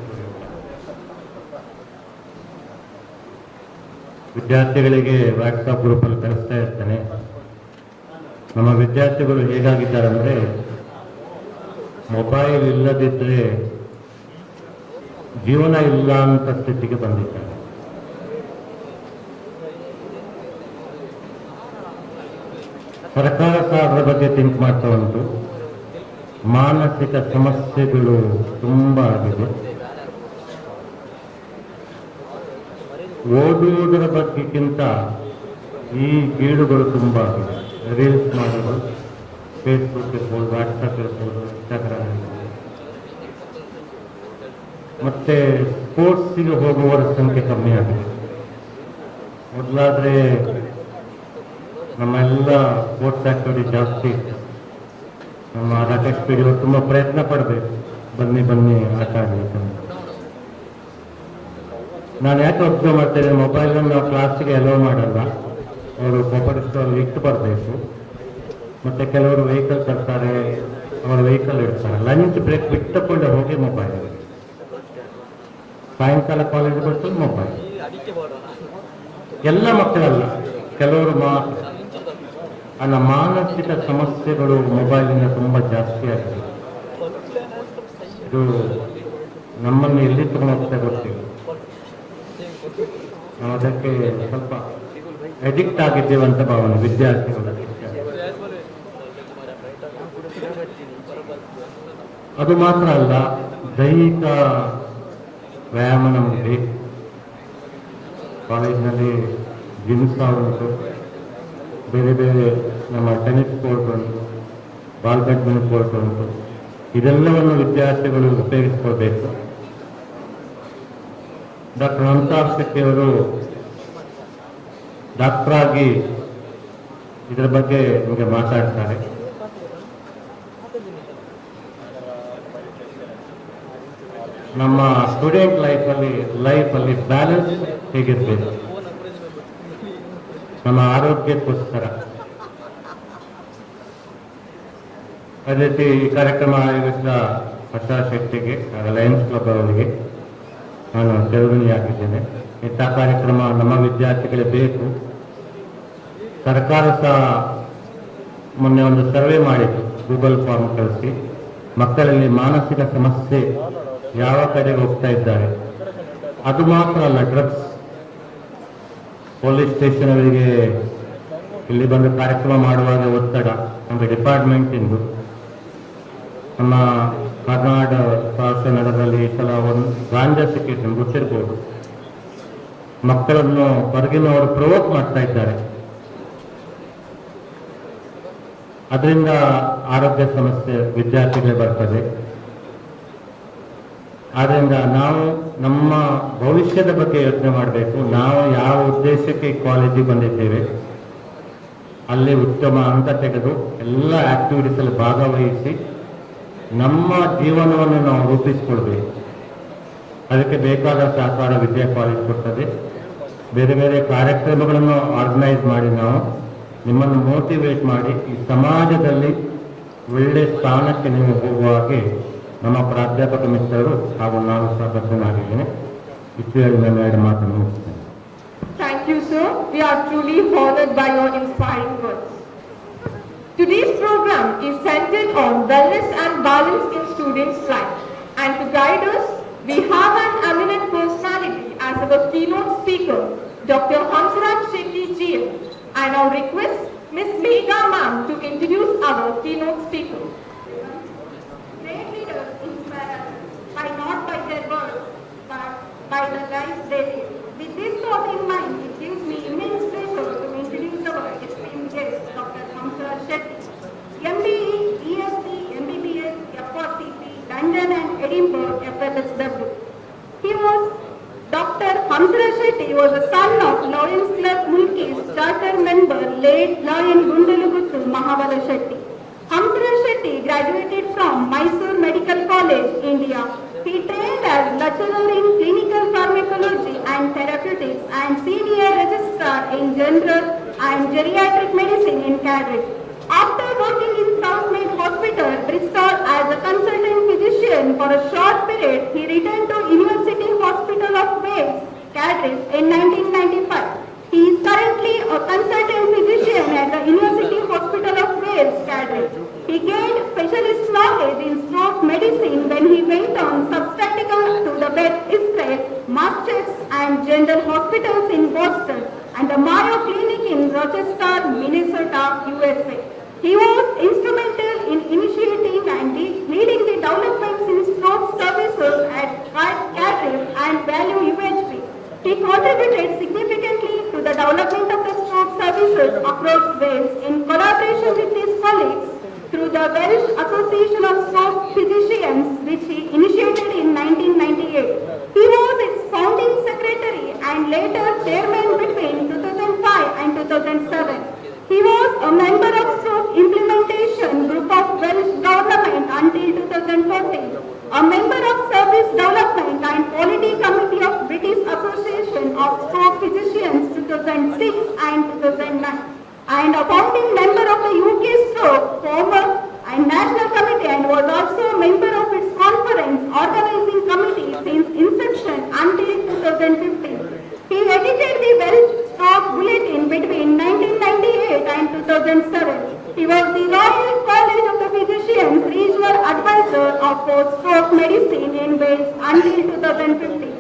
ವಿದ್ಯಾರ್ಥಿಗಳಿಗೆ ವಾಟ್ಸಪ್ ಗ್ರೂಪಲ್ಲಿ ಕಳಿಸ್ತಾ ಇರ್ತೇನೆ. ನಮ್ಮ ವಿದ್ಯಾರ್ಥಿಗಳು ಹೇಗಾಗಿದ್ದಾರೆ ಅಂದರೆ, ಮೊಬೈಲ್ ಇಲ್ಲದಿದ್ದರೆ ಜೀವನ ಇಲ್ಲ ಅಂತ ಸ್ಥಿತಿಗೆ ಬಂದಿದ್ದಾರೆ. ಸರ್ಕಾರ ಸಹ ಅದರ ಬಗ್ಗೆ ಥಿಂಕ್ ಮಾಡ್ತಾ ಉಂಟು. ಮಾನಸಿಕ ಸಮಸ್ಯೆಗಳು ತುಂಬ ಆಗಿದೆ. ಓದುವುದರ ಬಗ್ಗೆಗಿಂತ ಈ ಗೀಳುಗಳು ತುಂಬ ಆಗಿದೆ. ರೀಲ್ಸ್ ಮಾಡೋದು, ಫೇಸ್ಬುಕ್ ಇರ್ಬೋದು, ವಾಟ್ಸಪ್ ಇರ್ಬೋದು, ಇನ್ಸ್ಟಾಗ್ರಾಮ್ ಇರ್ಬೋದು. ಮತ್ತೆ ಸ್ಪೋರ್ಟ್ಸಿಗೆ ಹೋಗುವವರ ಸಂಖ್ಯೆ ಕಮ್ಮಿ ಆಗಿದೆ. ಮೊದಲಾದರೆ ನಮ್ಮೆಲ್ಲ ಸ್ಪೋರ್ಟ್ಸ್ ಆಕ್ಟಿವಿಟಿ ಜಾಸ್ತಿ ಇತ್ತು. ನಮ್ಮ ರಾಕೇಶ್ ಪಿಡಿಯವರು ತುಂಬ ಪ್ರಯತ್ನ ಪಡಬೇಕು, ಬನ್ನಿ ಆಟ ಆಡಬೇಕು. ನಾನು ಯಾಕೆ ಅಬ್ಸರ್ವ್ ಮಾಡ್ತೇನೆ, ಮೊಬೈಲನ್ನು ನಾವು ಕ್ಲಾಸಿಗೆ ಅಲೋ ಮಾಡಲ್ಲ, ಅವರು ಕೋಪಡಿಸ್ಟಲ್ಲಿ ಇಟ್ಟು ಬರಬೇಕು. ಮತ್ತು ಕೆಲವರು ವೆಹಿಕಲ್ ತರ್ತಾರೆ, ಅವರ ವೆಹಿಕಲ್ ಇಡ್ತಾರೆ. ಲಂಚ್ ಬ್ರೇಕ್ ಬಿಟ್ಟುಕೊಂಡೆ ಹೋಗಿ ಮೊಬೈಲ್, ಸಾಯಂಕಾಲ ಕಾಲೇಜ್ ಬರ್ತದೆ ಮೊಬೈಲ್. ಎಲ್ಲ ಮಕ್ಕಳಲ್ಲ, ಕೆಲವರು ಮಾತ್ರ. ಅಲ್ಲ, ಮಾನಸಿಕ ಸಮಸ್ಯೆಗಳು ಮೊಬೈಲಿಂದ ತುಂಬ ಜಾಸ್ತಿ ಆಗಿದೆ. ಇದು ನಮ್ಮನ್ನು ಎಲ್ಲಿ ತಗೊಂಡು ಹೋಗ್ತಾ ಗೊತ್ತಿಲ್ಲ. ನಾವು ಅದಕ್ಕೆ ಸ್ವಲ್ಪ ಅಡಿಕ್ಟ್ ಆಗಿದ್ದೇವಂತ ಭಾವನೆ ವಿದ್ಯಾರ್ಥಿಗಳ. ಅದು ಮಾತ್ರ ಅಲ್ಲ, ದೈಹಿಕ ವ್ಯಾಯಾಮ ನಮಗೆ ಬೇಕು. ಕಾಲೇಜಿನಲ್ಲಿ ಜಿಮ್ ಸಹ ಉಂಟು, ಬೇರೆ ಬೇರೆ ನಮ್ಮ ಟೆನ್ನಿಸ್ ಕೋರ್ಟ್ ಉಂಟು, ಬಾಲ್ ಬ್ಯಾಡ್ಮಿಂಟನ್ ಕೋರ್ಟ್ ಉಂಟು. ಇದೆಲ್ಲವನ್ನು ವಿದ್ಯಾರ್ಥಿಗಳು ಉಪಯೋಗಿಸ್ಕೊಳ್ಬೇಕು. ಡಾಕ್ಟರ್ ಅಮಿತಾಬ್ ಶೆಟ್ಟಿಯವರು ಡಾಕ್ಟರ್ ಆಗಿ ಇದರ ಬಗ್ಗೆ ನಿಮಗೆ ಮಾತಾಡ್ತಾರೆ. ನಮ್ಮ ಸ್ಟೂಡೆಂಟ್ ಲೈಫಲ್ಲಿ ಬ್ಯಾಲೆನ್ಸ್ ಹೇಗಿರ್ಬೇಕು, ನಮ್ಮ ಆರೋಗ್ಯಕ್ಕೋಸ್ಕರ. ಅದೇ ರೀತಿ ಈ ಕಾರ್ಯಕ್ರಮ ಆಯೋಜಿಸಿದ ಹರ್ಷ ಶೆಟ್ಟಿಗೆ ಲಯನ್ಸ್ ಕ್ಲಬ್ ಅವರಿಗೆ ನಾನು ಚಿರಋಣಿಯಾಗಿದ್ದೇನೆ. ಇಂಥ ಕಾರ್ಯಕ್ರಮ ನಮ್ಮ ವಿದ್ಯಾರ್ಥಿಗಳಿಗೆ ಬೇಕು. ಸರ್ಕಾರ ಸಹ ಮೊನ್ನೆ ಒಂದು ಸರ್ವೆ ಮಾಡಿತ್ತು, ಗೂಗಲ್ ಫಾರ್ಮ್ ಕಳಿಸಿ, ಮಕ್ಕಳಲ್ಲಿ ಮಾನಸಿಕ ಸಮಸ್ಯೆ ಯಾವ ಕಡೆಗೆ ಹೋಗ್ತಾ ಇದ್ದಾರೆ. ಅದು ಮಾತ್ರ ಅಲ್ಲ, ಡ್ರಗ್ಸ್, ಪೊಲೀಸ್ ಸ್ಟೇಷನ್ ಅವರಿಗೆ ಇಲ್ಲಿ ಬಂದು ಕಾರ್ಯಕ್ರಮ ಮಾಡುವಾಗ ಒತ್ತಡ, ಒಂದು ಡಿಪಾರ್ಟ್ಮೆಂಟಿಂದು ನಮ್ಮ ಕರ್ನಾಟಕ ಶಾಸನಗರದಲ್ಲಿ ಈ ಸಲ ಒಂದು ಗಾಂಜಾ ಸಿಕ್ಕಿದ್ದು ಗೊತ್ತಿರ್ಬೋದು. ಮಕ್ಕಳನ್ನು ಹೊರಗಿನವರು ಪ್ರವೋಕ್ ಮಾಡ್ತಾ ಇದ್ದಾರೆ. ಅದರಿಂದ ಆರೋಗ್ಯ ಸಮಸ್ಯೆ ವಿದ್ಯಾರ್ಥಿಗಳಿಗೆ ಬರ್ತದೆ. ಆದ್ದರಿಂದ ನಾವು ನಮ್ಮ ಭವಿಷ್ಯದ ಬಗ್ಗೆ ಯೋಚನೆ ಮಾಡಬೇಕು. ನಾವು ಯಾವ ಉದ್ದೇಶಕ್ಕೆ ಕಾಲೇಜಿಗೆ ಬಂದಿದ್ದೇವೆ ಅಲ್ಲಿ ಉತ್ತಮ ಅಂಕ ತೆಗೆದು ಎಲ್ಲ ಆಕ್ಟಿವಿಟೀಸಲ್ಲಿ ಭಾಗವಹಿಸಿ ನಮ್ಮ ಜೀವನವನ್ನು ನಾವು ರೂಪಿಸಿಕೊಳ್ಬೇಕು. ಅದಕ್ಕೆ ಬೇಕಾದ ಸಹಕಾರ ವಿದ್ಯಾ ಕಾಲೇಜ್ ಕೊಡ್ತದೆ. ಬೇರೆ ಬೇರೆ ಕಾರ್ಯಕ್ರಮಗಳನ್ನು ಆರ್ಗನೈಸ್ ಮಾಡಿ ನಾವು ನಿಮ್ಮನ್ನು ಮೋಟಿವೇಟ್ ಮಾಡಿ ಈ ಸಮಾಜದಲ್ಲಿ ಒಳ್ಳೆ ಸ್ಥಾನಕ್ಕೆ ನೀವು ಹೋಗುವ ಹಾಗೆ ನಮ್ಮ ಪ್ರಾಧ್ಯಾಪಕ ಮಿತ್ರರು ಹಾಗೂ ನಾನು ಸಹ ಬದ್ಧನಾಗಿದ್ದೇನೆ. ಇಷ್ಟು ಹೇಳಿ ನಾನು ಎರಡು ಮಾತನ್ನು ಮುಗಿಸ್ತೇನೆ. Thank you, sir. We are truly honored by your inspiring words. Today's program is centered on wellness and balance in students' life. And to guide us, we have an eminent personality as our keynote speaker, Dr. Hamsraj Shetty GM. I now request Ms. Megha ma'am to introduce our keynote speaker. Great leaders inspire us not by their words, but by the lives they live. With this thought in mind, it gives me immense pleasure to introduce our esteemed guest, Dr. Hamsraj Shetty, MBE, ESC, MBBS, FRCP, London and Edinburgh, FLSW. Dr. Hamsraj Shetty was a son of Lions Club Mulki's charter member, late Lion Gundaluguttu Mahabala Shetty. Hamsraj Shetty graduated from Mysore Medical College, India. He trained as lecturer in clinical pharmacology and therapeutics and senior registrar in general and geriatric medicine in Cambridge. After working in South Med Hospital, Bristol as a consultant physician for a short period, he returned to University Hospital of Wales, Cardiff in 1995. He is currently a consultant physician at the University Hospital of Wales, Cardiff. He gained specialist knowledge in stroke medicine when he went on substantial to the Beth Israel, Massachusetts and General Hospitals in Boston and the Mayo Clinic in Rochester, Minnesota, USA. He was instrumental in initiating and leading the developments in stroke services at Cardiff and Value UHB. He contributed significantly to the development of the stroke services across Wales in collaboration with his colleagues through the Welsh Association of Stroke Physicians, which he initiated in 1998. He was its founding secretary and later chairman between 2005 and 2007. He was a member of Stroke Implementation Group of Welsh Government until 2014, a member of Service Development and Quality Committee of British Association of Stroke Physicians 2006 and 2009, and a founding member of the UK Stroke Former and National Committee, and was also a member of its conference organizing committee since inception until 2015. He edited the Welsh Stroke Bulletin between 1998 and 2007. He was the Royal College of the Physicians Regional Advisor of Stroke Medicine in Wales until 2015.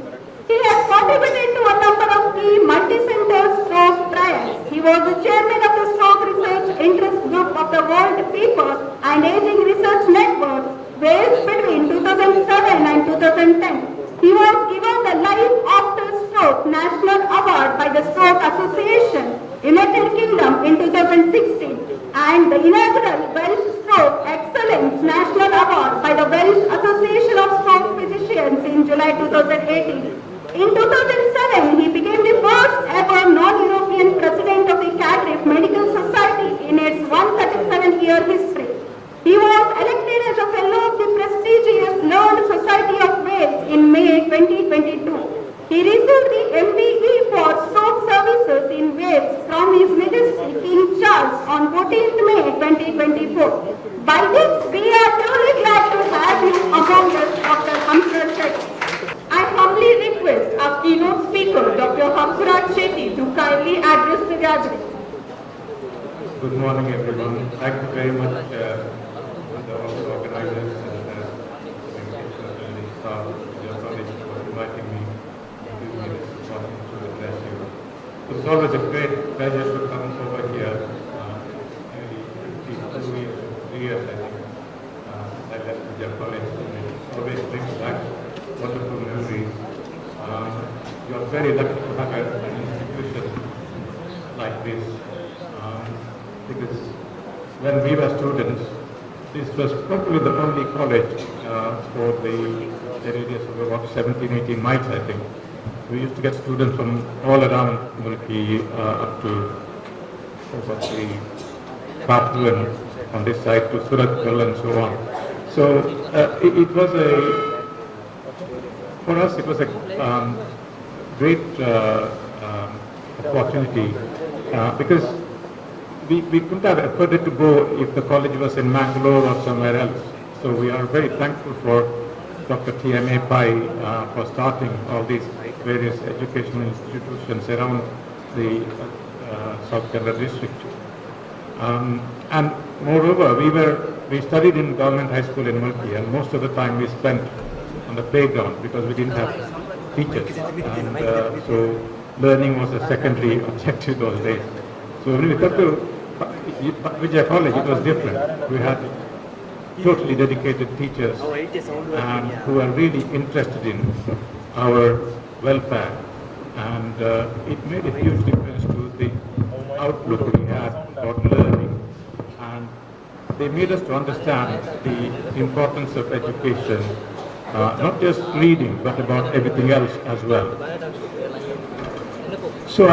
He has contributed to a number of key multi-center stroke trials. He was the chairman of the Stroke Research Interest Group of the World People and Aging Research Network, Wales between 2007 and 2010. He was given the Life After Stroke National Award by the Stroke Association, United Kingdom in 2016, and the inaugural Welsh Stroke Excellence National Award by the Welsh Association of Stroke Physicians in July 2018. In 2007, he became the first ever non-European president of the Cardiff Medical Society in its 137-year history. He was elected as a fellow of the prestigious Learned Society of Wales in May 2022. He received the MBE for Stroke Services in Wales from His Majesty King Charles on 14th May 2024. By this, we are truly glad to have you among Srikanth Shetty to kindly address the gathering. Good morning, everyone. Thank you very much to all the organizers and the staff of your college for inviting me to give me this opportunity to address you. It's always a great pleasure to come over here. Nearly 52 years, I think, I left your college. It always brings back wonderful memories. You're very lucky to have an institution like this. Because when we were students, this was probably the only college for the radius of about 17, 18 miles, I think. We used to get students from all around Mulki up to over the Kapu and on this side to Surathkal and so on. So it was for us it was a great opportunity because we couldn't have afforded to go if the college was in Mangalore or somewhere else. So we are very thankful for Dr. T.M.A. Pai for starting all these various educational institutions around the South Kerala district. And moreover, we studied in government high school in Mulki, and most of the time we spent on the playground because we didn't have teachers. And so learning was a secondary objective those days. So when we got to Vijaya College, it was different. We had totally dedicated teachers and who are really interested in our welfare, and it made a huge difference to the outlook we had about learning, and they made us to understand the importance of education, not just reading but about everything else as well. So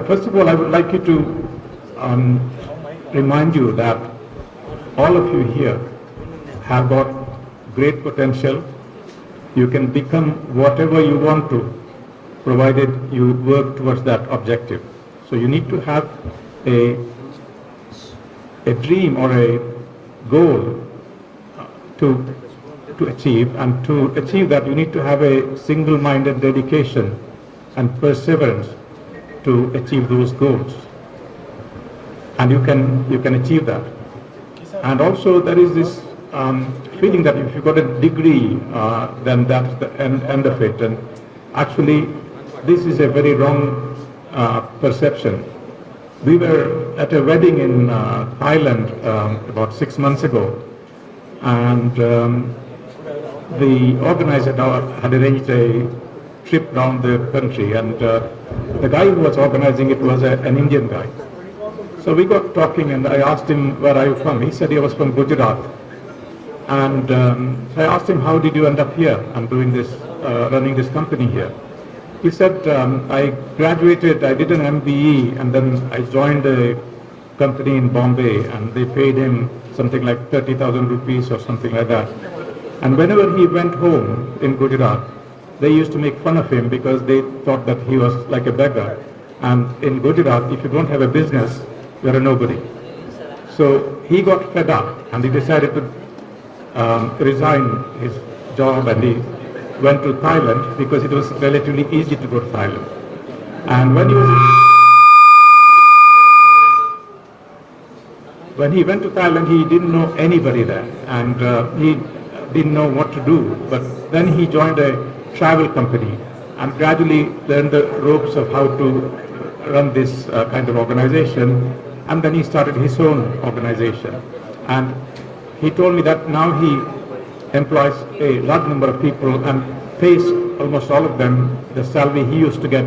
first of all, I would like you to remind you that all of you here have got great potential. You can become whatever you want to, provided you work towards that objective. So you need to have a dream or a goal to achieve, and to achieve that you need to have a single-minded dedication and perseverance to achieve those goals, and you can achieve that. And also there is this feeling that if you got a degree, then that's the end of it. And actually, this is a very wrong perception. We were at a wedding in Thailand about 6 months ago, and the organizer had arranged a trip around the country, and the guy who was organizing it was an Indian guy. So we got talking, and I asked him, where are you from? He said he was from Gujarat. And so I asked him, how did you end up here and doing this, running this company here? He said, I graduated, I did an MBE, and then I joined a company in Bombay, and they paid him something like 30,000 rupees or something like that. And whenever he went home in Gujarat, they used to make fun of him because they thought that he was like a beggar. And in Gujarat, if you don't have a business, you're a nobody. So he got fed up, and he decided to resign his job, and he went to Thailand because it was relatively easy to go to Thailand. And when he went to Thailand, he didn't know anybody there, and he didn't know what to do. But then he joined a travel company and gradually learned the ropes of how to run this kind of organization. And then he started his own organization. And he told me that now he employs a large number of people and pays almost all of them the salary he used to get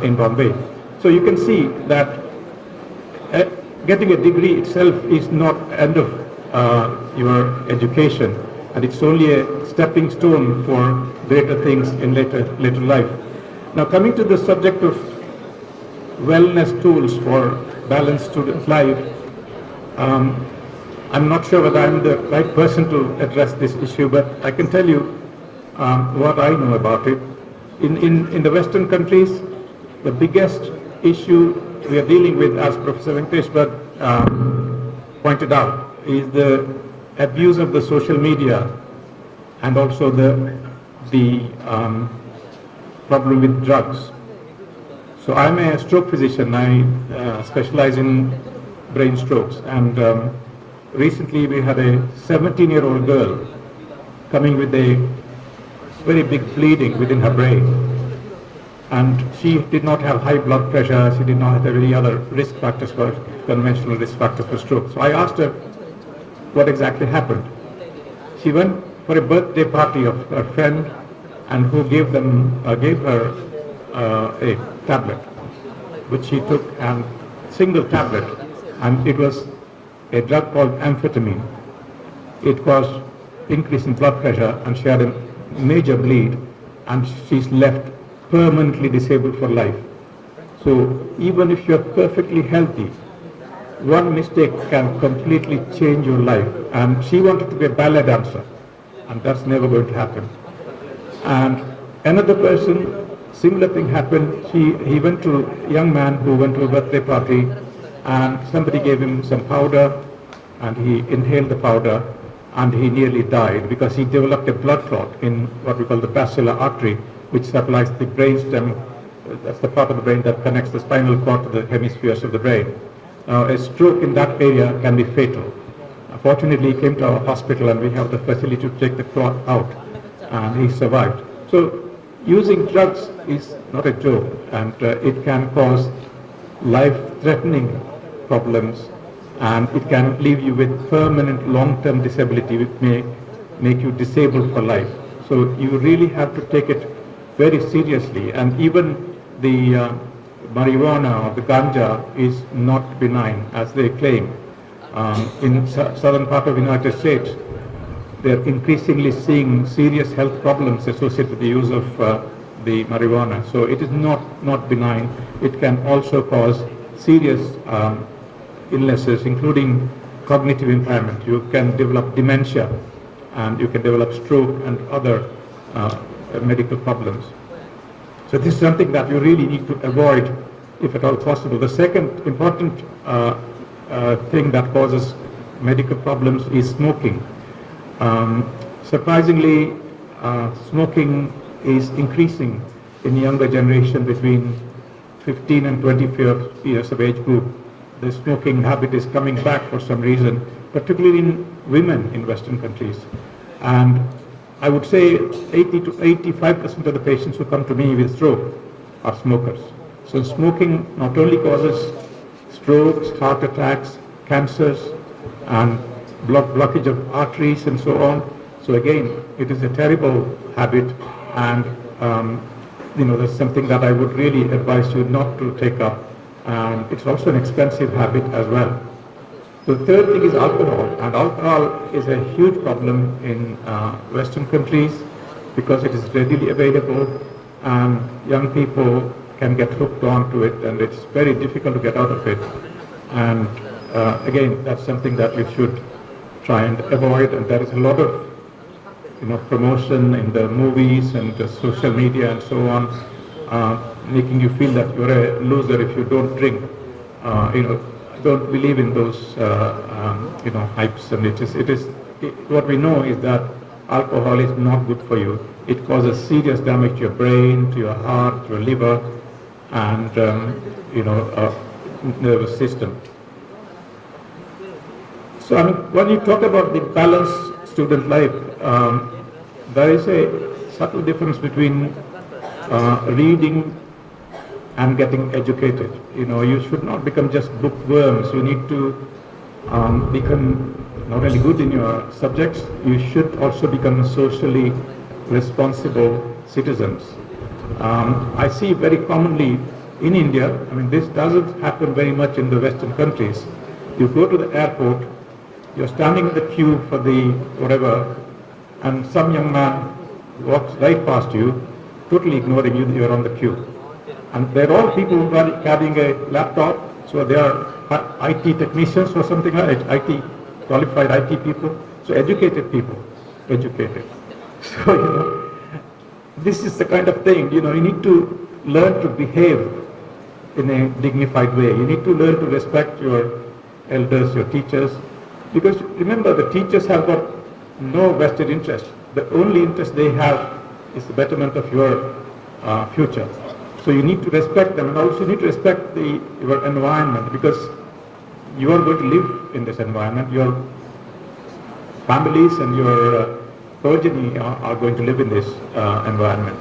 in Bombay. So you can see that getting a degree itself is not end of your education, and it's only a stepping stone for greater things in later life. Now, coming to the subject of wellness tools for balanced student life, I'm not sure whether I'm the right person to address this issue, but I can tell you what I know about it. In the Western countries, the biggest issue we are dealing with, as Professor Venkateshwar pointed out, is the abuse of the social media, and also the problem with drugs. So I'm a stroke physician. I specialize in brain strokes. And recently we had a 17-year-old girl coming with a very big bleeding within her brain. And she did not have high blood pressure. She did not have any other risk factors for conventional risk factors for stroke. So I asked her what exactly happened. She went for a birthday party of her friend, and who gave her a tablet, which she took, and single tablet, and it was a drug called amphetamine. It caused increase in blood pressure, and she had a major bleed, and she's left permanently disabled for life. So even if you're perfectly healthy, one mistake can completely change your life. And she wanted to be a ballet dancer, and that's never going to happen. And another person, similar thing happened. He went to a young man who went to a birthday party, and somebody gave him some powder, and he inhaled the powder, and he nearly died because he developed a blood clot in what we call the basilar artery, which supplies the brainstem. That's the part of the brain that connects the spinal cord to the hemispheres of the brain. Now, a stroke in that area can be fatal. Fortunately, he came to our hospital, and we have the facility to take the clot out, and he survived. So using drugs is not a joke, and it can cause life-threatening problems, and it can leave you with permanent long-term disability, which may make you disabled for life. So you really have to take it very seriously, and even the marijuana or the ganja is not benign, as they claim. In southern part of the United States, they're increasingly seeing serious health problems associated with the use of the marijuana. So it is not benign. It can also cause serious illnesses, including cognitive impairment. You can develop dementia, and you can develop stroke and other medical problems. So this is something that you really need to avoid if at all possible. The second important thing that causes medical problems is smoking. Surprisingly, smoking is increasing in younger generation between 15 and 25 years of age group. The smoking habit is coming back for some reason, particularly in women in Western countries. And I would say 80 to 85% of the patients who come to me with stroke are smokers. So smoking not only causes strokes, heart attacks, cancers, and blockage of arteries and so on. So again, it is a terrible habit, and that's something that I would really advise you not to take up. And it's also an expensive habit as well. The third thing is alcohol, and alcohol is a huge problem in Western countries because it is readily available, and young people can get hooked onto it, and it's very difficult to get out of it. And again, that's something that you should try and avoid. And there is a lot of promotion in the movies and the social media and so on, making you feel that you're a loser if you don't drink. Don't believe in those hypes. And what we know is that alcohol is not good for you. It causes serious damage to your brain, to your heart, to your liver, and nervous system. So when you talk about the balanced student life, there is a subtle difference between reading and getting educated. You should not become just bookworms. You need to become not only good in your subjects, you should also become socially responsible citizens. I see very commonly in India, this doesn't happen very much in the Western countries. You go to the airport, you're standing in the queue for the whatever, and some young man walks right past you, totally ignoring you, you're on the queue. And they're all people who are carrying a laptop, so they are IT technicians or something like that, IT, qualified IT people, so educated people, educated. So, this is the kind of thing, you need to learn to behave in a dignified way. You need to learn to respect your elders, your teachers, because remember, the teachers have got no vested interest. The only interest they have is the betterment of your future. So you need to respect them, and also you need to respect your environment, because you are going to live in this environment. Your families and your progeny are going to live in this environment.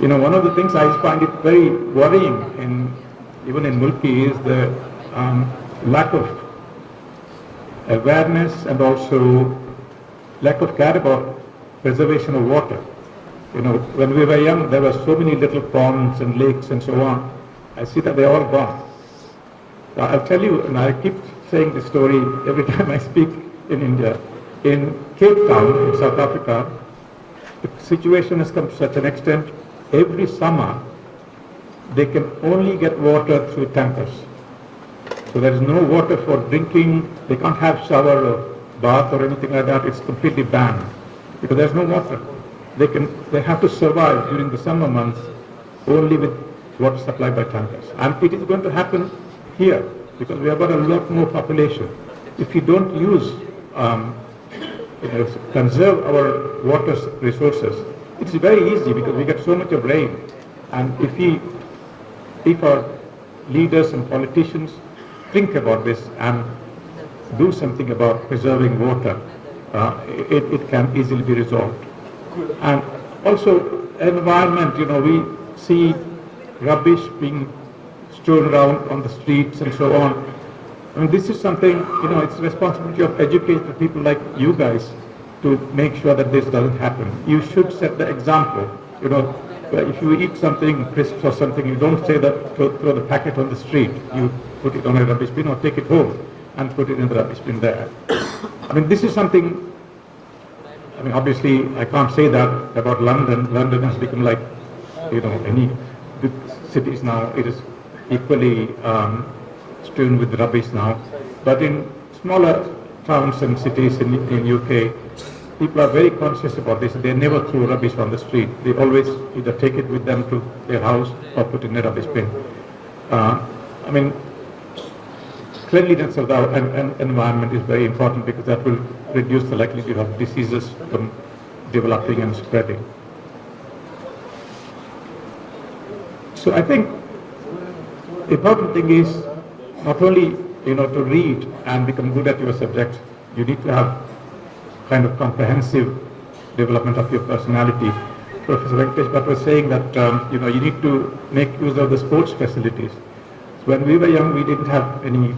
You know, one of the things I find it very worrying even in Mulki is the lack of awareness and also lack of care about preservation of water. You know, when we were young, there were so many little ponds and lakes and so on. I see that they're all gone. Now, I'll tell you, and I keep saying this story every time I speak in India. In Cape Town, in South Africa, the situation has come to such an extent, every summer, they can only get water through tankers. So there is no water for drinking, they can't have shower or bath or anything like that, it's completely banned, because there's no water. They have to survive during the summer months only with water supplied by tankers. And it is going to happen here, because we have got a lot more population. If we don't conserve our water resources, it's very easy, because we get so much of rain. And if our leaders and politicians think about this and do something about preserving water, it can easily be resolved. And also environment, you know, we see rubbish being strewn around on the streets and so on. I mean, this is something, you know, it's the responsibility of educated people like you guys to make sure that this doesn't happen. You should set the example. You know, if you eat something, crisps or something, you don't say that throw the packet on the street. You put it on a rubbish bin or take it home and put it in the rubbish bin there. I mean, this is something, I mean, obviously I can't say that about London. London has become like, you know, any big cities now. It is equally strewn with rubbish now. But in smaller towns and cities in UK, people are very conscious about this. They never throw rubbish on the street. They always either take it with them to their house or put it in a rubbish bin. I mean, cleanliness of the environment is very important, because that will reduce the likelihood of diseases from developing and spreading. So I think the important thing is not only, you know, to read and become good at your subject, you need to have kind of comprehensive development of your personality. Professor Venkatesh Bhatt was saying that, you know, you need to make use of the sports facilities. So when we were young, we didn't have any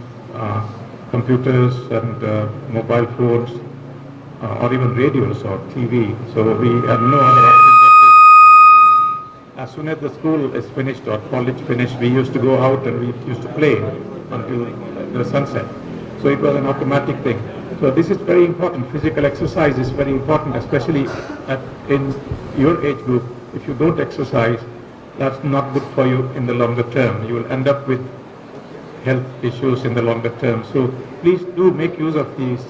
computers and mobile phones or even radios or TV, so we had no other option. As soon as the school is finished or college finished, we used to go out and we used to play until the sunset. So it was an automatic thing. So this is very important. Physical exercise is very important, especially in your age group. If you don't exercise, that's not good for you in the longer term. You will end up with health issues in the longer term. So please do make use of these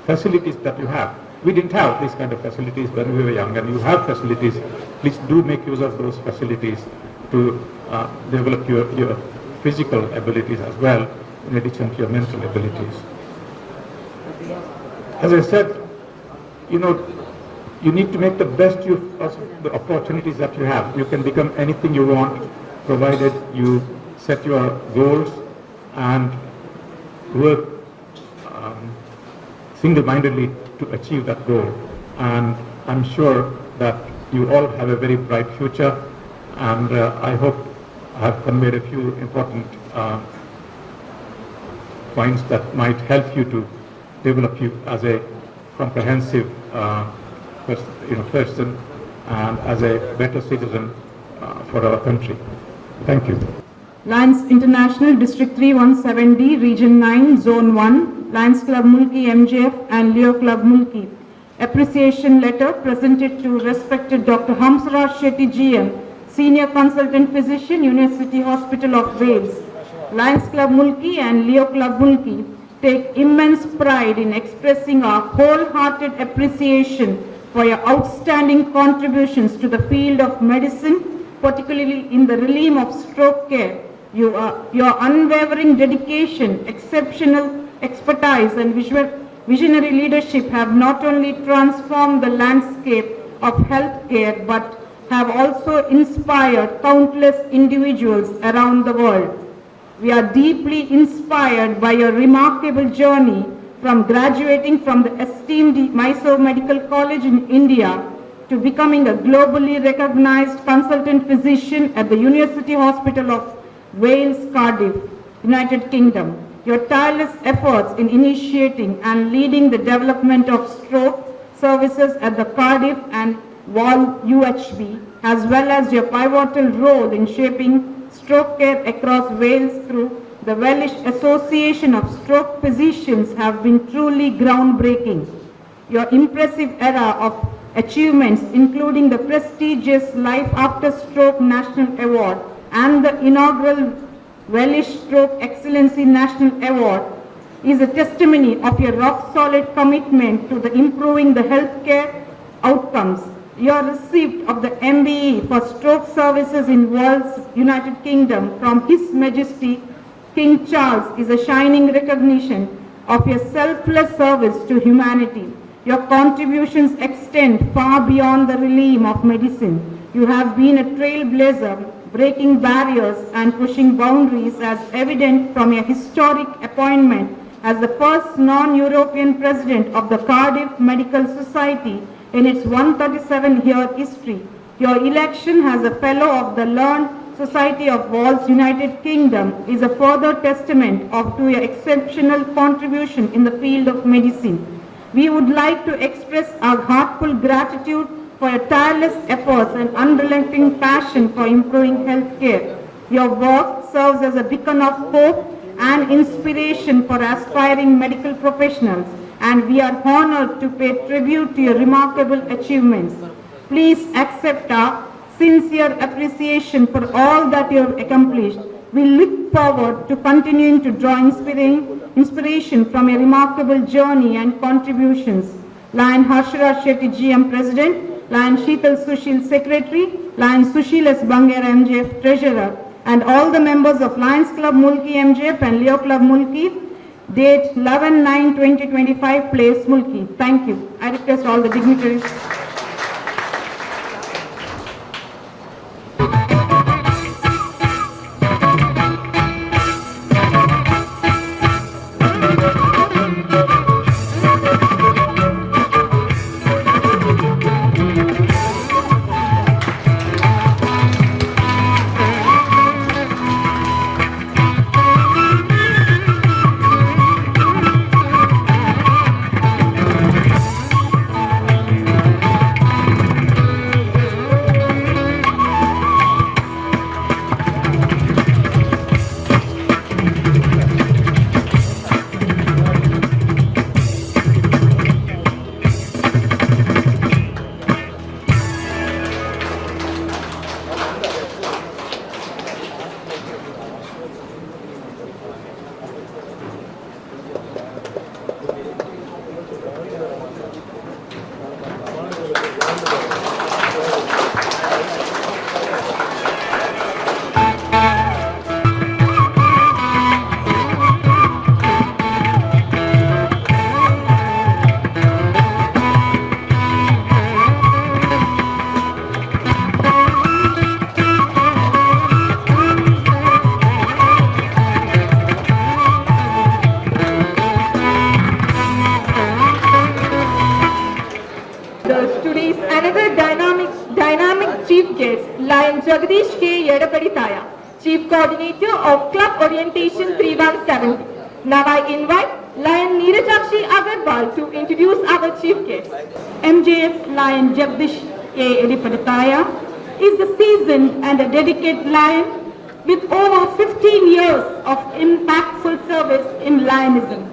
facilities that you have. We didn't have these kind of facilities when we were young, and you have facilities. Please do make use of those facilities to develop your physical abilities as well, in addition to your mental abilities. As I said, you know, you need to make the best use of the opportunities that you have. You can become anything you want, provided you set your goals and work single-mindedly to achieve that goal. And I'm sure that you all have a very bright future, and I hope I have conveyed a few important points that might help you to develop you as a comprehensive person and as a better citizen for our country. Thank you. Lions International District 317D Region 9 Zone 1 Lions Club Mulki MJF and Leo Club Mulki. Appreciation letter presented to respected Dr. Hamsraj Shetty GM, Senior Consultant Physician, University Hospital of Wales. Lions Club Mulki and Leo Club Mulki take immense pride in expressing our wholehearted appreciation for your outstanding contributions to the field of medicine, particularly in the realm of stroke care. Your unwavering dedication, exceptional expertise and visionary leadership have not only transformed the landscape of healthcare but have also inspired countless individuals around the world. We are deeply inspired by your remarkable journey from graduating from the esteemed Mysore Medical College in India to becoming a globally recognized consultant physician at the University Hospital of Wales, Cardiff, United Kingdom. Your tireless efforts in initiating and leading the development of stroke services at the Cardiff and Wall UHB, as well as your pivotal role in shaping stroke care across Wales through the Welsh Association of Stroke Physicians have been truly groundbreaking. Your impressive era of achievements, including the prestigious Life After Stroke National Award and the inaugural Welsh Stroke Excellency National Award, is a testimony of your rock-solid commitment to the improving the healthcare outcomes. Your receipt of the MBE for Stroke Services in Wales, United Kingdom from His Majesty King Charles is a shining recognition of your selfless service to humanity. Your contributions extend far beyond the realm of medicine. You have been a trailblazer, breaking barriers and pushing boundaries as evident from your historic appointment as the first non-European president of the Cardiff Medical Society in its 137-year history. Your election as a fellow of the Learned Society of Wales, United Kingdom is a further testament to your exceptional contribution in the field of medicine. We would like to express our heartfelt gratitude for your tireless efforts and unrelenting passion for improving healthcare. Your work serves as a beacon of hope and inspiration for aspiring medical professionals, and we are honored to pay tribute to your remarkable achievements. Please accept our sincere appreciation for all that you have accomplished. We look forward to continuing to draw inspiration from your remarkable journey and contributions. Lion Harshara Shetty GM President, Lion Sheetal Sushil Secretary, Lion Sushil S. Bangar MJF Treasurer, and all the members of Lions Club Mulki MJF and Leo Club Mulki, date 11/9/2025, place Mulki. Thank you. I request all the dignitaries. Today's another dynamic chief guest, Lion Jagdish K. Yedapadithaya, Chief Coordinator of Club Orientation 3170. Now I invite Lion Neerajakshi Agarwal to introduce our chief guest. MJF Lion Jagdish K. Yedapadithaya is a seasoned and a dedicated lion with over 15 years of impactful service in lionism.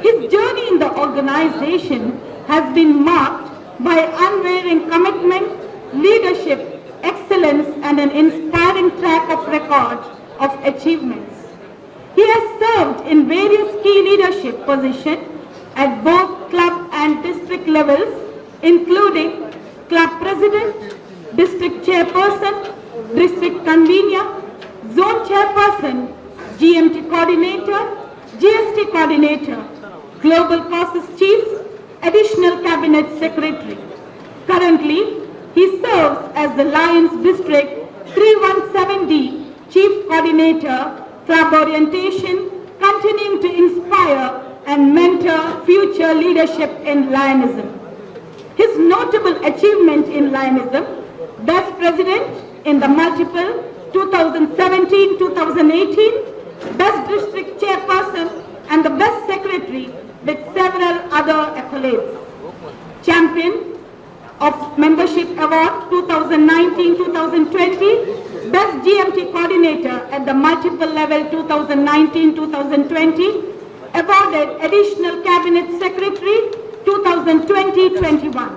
His journey in the organization has been marked by unwavering commitment, leadership, excellence, and an inspiring track record of achievements. He has served in various key leadership positions at both club and district levels, including club president, district chairperson, district convener, zone chairperson, GMT coordinator, GST coordinator, global causes chief, additional cabinet secretary. Currently, he He serves as the Lions District 317D Chief Coordinator, Club Orientation, continuing to inspire and mentor future leadership in Lionism. His notable achievement in Lionism: Best President in the multiple 2017-2018, Best District Chairperson and the Best Secretary with several other accolades. Champion of Membership Award 2019-2020, Best GMT Coordinator at the multiple level 2019-2020, awarded Additional Cabinet Secretary 2020-21.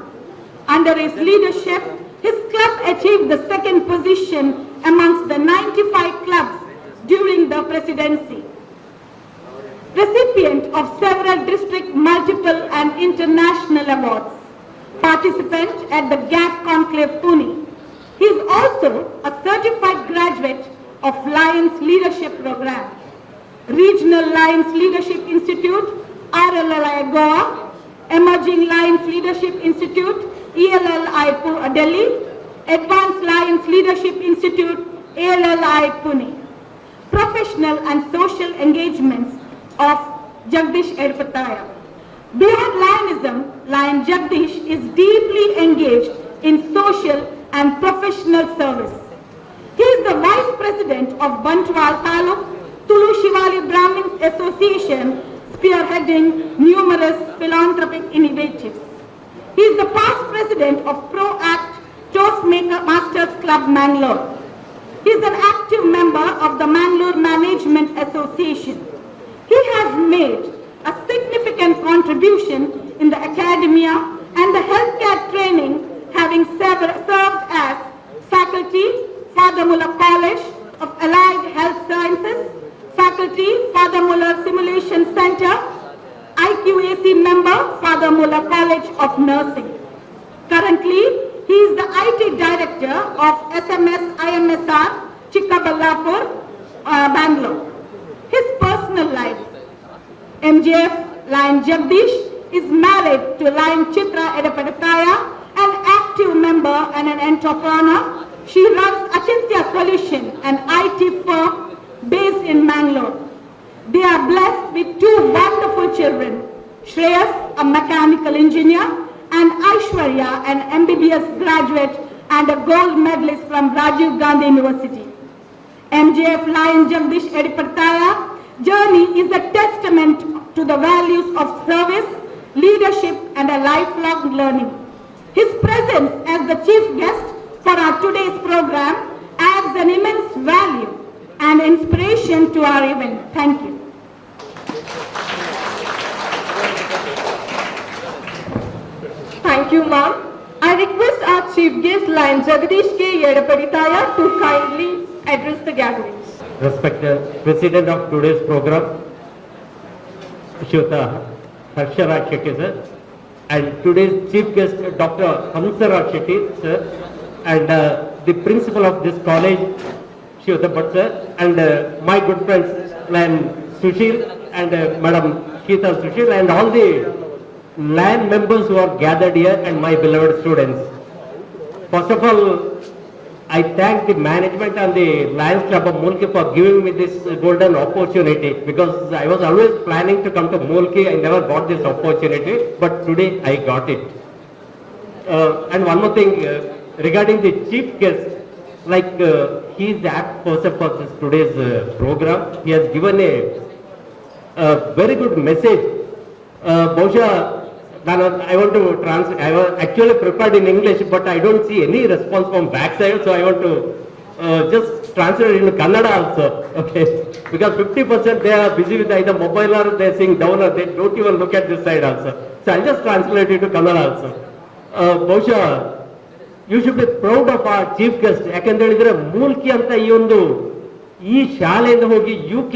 Under his leadership, his club achieved the second position amongst the 95 clubs during the presidency. Recipient of several district, multiple and international awards. Participant at the GAP Conclave Pune. He is also a certified graduate of Lions Leadership Program. Regional Lions Leadership Institute, RLLI Goa, Emerging Lions Leadership Institute, ELLI Delhi, Advanced Lions Leadership Institute, ALLI Pune. Professional and social engagements of Jagdish Edpataya. Beyond Lionism, Lion Jagdish is deeply engaged in social and professional service. He is the Vice President of Bantwal Taluk Tulu Shivali Brahmins Association, spearheading numerous philanthropic initiatives. He is the past President of Pro Act Toastmasters Club Mangalore. He is an active member of the Mangalore Management Association. He has made a significant contribution in the academia and the healthcare training, having served as faculty, Father Muller College of Allied Health Sciences, faculty, Father Muller Simulation Center, IQAC member, Father Muller College of Nursing. Currently, he is the IT Director of SMS IMSR, Chikkaballapur, Bangalore. His personal life: MJF Lion Jagdish is married to Lion Chitra Edapadataya, an active member and an entrepreneur. She runs Achintya Solution, an IT firm based in Mangalore. They are blessed with two wonderful children, Shreyas, a mechanical engineer, and Aishwarya, an MBBS graduate and a gold medalist from Rajiv Gandhi University. MJF Lion Jagdish Edipartaya journey is a testament to the values of service, leadership and a lifelong learning. His presence as the chief guest for our today's program adds an immense value and inspiration to our event. Thank you. Thank you, ma'am. I request our chief guest, Lion Jagdish K. Yedapaditaya, to kindly address the gathering. Respected President of today's program, Shweta Harsharaj Shetty sir, and today's chief guest, Dr. Hamsaraj Shetty sir, and the principal of this college, Shweta Bhatt sir, and my good friends, Lion Sushil and Madam Sheeta Sushil, and all the Lion members who are gathered here, and my beloved students. First of all, I thank the management and the Lions Club of Mulki for giving me this golden opportunity, because I was always planning to come to Mulki. I never got this opportunity, but today I got it. And one more thing, regarding the chief guest, like he is the apt person for this today's program. He has given a very good message. Bhusha, I want to translate. I was actually prepared in English, but I don't see any response from backside, so I want to just translate it in Kannada also. Okay, because 50% they are busy with either mobile or they are seeing down, or they don't even look at this side also. So I'll just translate it to Kannada also. Bhusha, you should be proud of our chief guest. ಯಾಕಂತ ಹೇಳಿದ್ರೆ ಮೂಲ್ಕಿ ಅಂತ ಈ ಶಾಲೆಯಿಂದ ಹೋಗಿ UK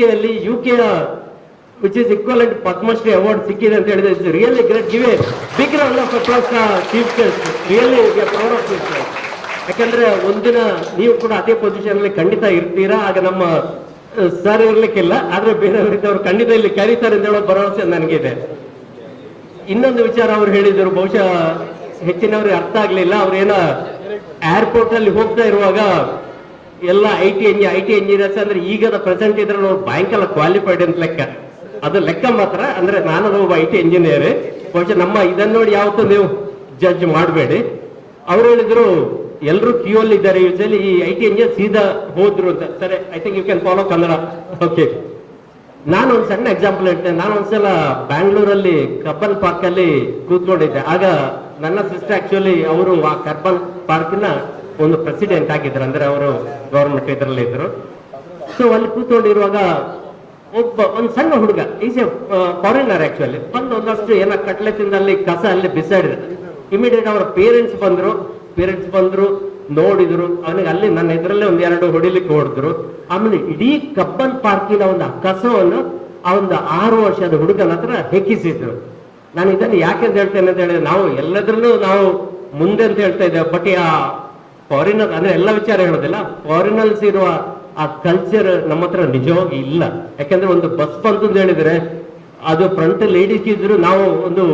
which is equivalent to Padma Shri award ಸಿಕ್ಕಿದೆ ಅಂತ ಹೇಳಿದ್ರೆ it's really great. Give a big round of applause to chief guest. Really we are proud of this. ಯಾಕಂದ್ರೆ ಒಂದಿನ ನೀವು ಕೂಡ ಅದೇ ಪೊಸಿಷನ್ ಅಲ್ಲಿ ಖಂಡಿತ ಇರ್ತೀರಾ. ಆಗ ನಮ್ಮ ಸರ್ ಇರ್ಲಿಕ್ಕಿಲ್ಲ, ಆದ್ರೆ ಬೇರೆಯವರಿದ್ದವರು ಖಂಡಿತ ಇಲ್ಲಿ ಕರೀತಾರೆ ಅಂತ ಹೇಳೋ ಭರವಸೆ ನನಗಿದೆ. ಇನ್ನೊಂದು ವಿಚಾರ ಅವರು ಹೇಳಿದರು, ಬಹುಶಃ ಹೆಚ್ಚಿನವ್ರಿಗೆ ಅರ್ಥ ಆಗ್ಲಿಲ್ಲ. ಅವ್ರೇನೋ ಏರ್ಪೋರ್ಟ್ ಅಲ್ಲಿ ಹೋಗ್ತಾ ಇರುವಾಗ ಎಲ್ಲ ಐ ಟಿ ಇಂಜಿನಿಯರ್ಸ್ ಅಂದ್ರೆ ಈಗದ ಪ್ರೆಸೆಂಟ್ ಇದ್ರಲ್ಲಿ ಬ್ಯಾಂಕ್ ಎಲ್ಲ ಕ್ವಾಲಿಫೈಡ್ ಅಂತ ಲೆಕ್ಕ. ಅದು ಲೆಕ್ಕ ಮಾತ್ರ. ಅಂದ್ರೆ ನಾನು ಒಬ್ಬ ಐ ಟಿ ಇಂಜಿನಿಯರ್. ಬಹುಶಃ ನಮ್ಮ ಇದನ್ನ ನೋಡಿ ಯಾವತ್ತೂ ನೀವು ಜಡ್ಜ್ ಮಾಡಬೇಡಿ. ಅವ್ರು ಹೇಳಿದ್ರು ಎಲ್ಲರೂ ಕ್ಯೂ ಅಲ್ಲಿ ಇದ್ದಾರೆ ಯೂಶಲಿ, ಈ ಐ ಟಿ ಇಂಜಿನಿಯರ್ ಸೀದಾ ಹೋದ್ರು ಅಂತ. ಸರಿ, I think you can follow Kannada. Okay, ನಾನು ಒಂದು ಸಣ್ಣ ಎಕ್ಸಾಂಪಲ್ ಹೇಳ್ತೇನೆ. ನಾನು ಒಂದ್ಸಲ ಬ್ಯಾಂಗ್ಳೂರಲ್ಲಿ ಕಬ್ಬನ್ ಪಾರ್ಕ್ ಅಲ್ಲಿ ಕೂತ್ಕೊಂಡಿದ್ದೆ. ಆಗ ನನ್ನ ಸಿಸ್ಟರ್ ಆಕ್ಚುಲಿ ಅವರು ಆ ಕಬ್ಬನ್ ಪಾರ್ಕಿನ ಒಂದು ಪ್ರೆಸಿಡೆಂಟ್ ಆಗಿದ್ರು, ಅಂದ್ರೆ ಅವರು ಗವರ್ಮೆಂಟ್ ಇದರಲ್ಲಿ ಇದ್ರು. ಸೊ ಅಲ್ಲಿ ಕೂತ್ಕೊಂಡಿರುವಾಗ ಒಂದು ಸಣ್ಣ ಹುಡುಗ, ಈಸ್ ಎ ಫಾರಿನರ್ ಆಕ್ಚುಲಿ, ಬಂದು ಒಂದಷ್ಟು ಏನೋ ಕಟ್ಲೆ ತಿಂದಲ್ಲಿ ಕಸ ಅಲ್ಲಿ ಬಿಸಾಡಿದ್ರು. ಇಮಿಡಿಯೇಟ್ ಅವರ ಪೇರೆಂಟ್ಸ್ ಬಂದ್ರು ನೋಡಿದ್ರು. ಅವನಿಗೆ ಅಲ್ಲಿ ನನ್ನ ಎದುರಲ್ಲೇ ಒಂದ್ 2 ಹೊಡಿಲಿಕ್ಕೆ ಹೊಡೆದ್ರು. ಆಮೇಲೆ ಇಡೀ ಕಬ್ಬನ್ ಪಾರ್ಕಿನ ಒಂದು ಕಸವನ್ನು ಆ ಒಂದು 6 ವರ್ಷದ ಹುಡುಗನ ಹತ್ರ ಹೆಕ್ಕಿಸಿದ್ರು. ನಾನು ಇದನ್ನು ಯಾಕೆಂತ ಹೇಳ್ತೇನೆ ಅಂತ ಹೇಳಿದ್ರೆ, ನಾವು ಎಲ್ಲದ್ರಲ್ಲೂ ನಾವು ಮುಂದೆ ಅಂತ ಹೇಳ್ತಾ ಇದ್ದೇವೆ, ಬಟ್ ಆ ಫಾರಿನರ್ ಅಂದ್ರೆ ಎಲ್ಲ ವಿಚಾರ ಹೇಳೋದಿಲ್ಲ, ಫಾರಿನರ್ಸ್ ಇರುವ ಆ ಕಲ್ಚರ್ ನಮ್ಮ ಹತ್ರ ನಿಜವಾಗಿ ಇಲ್ಲ. ಯಾಕಂದ್ರೆ ಒಂದು ಬಸ್ ಬಂತು ಅಂತ ಹೇಳಿದ್ರೆ ಅದು ಫ್ರಂಟ್ ಲೇಡೀಸ್ ಇದ್ರು, ನಾವು ಒಂದು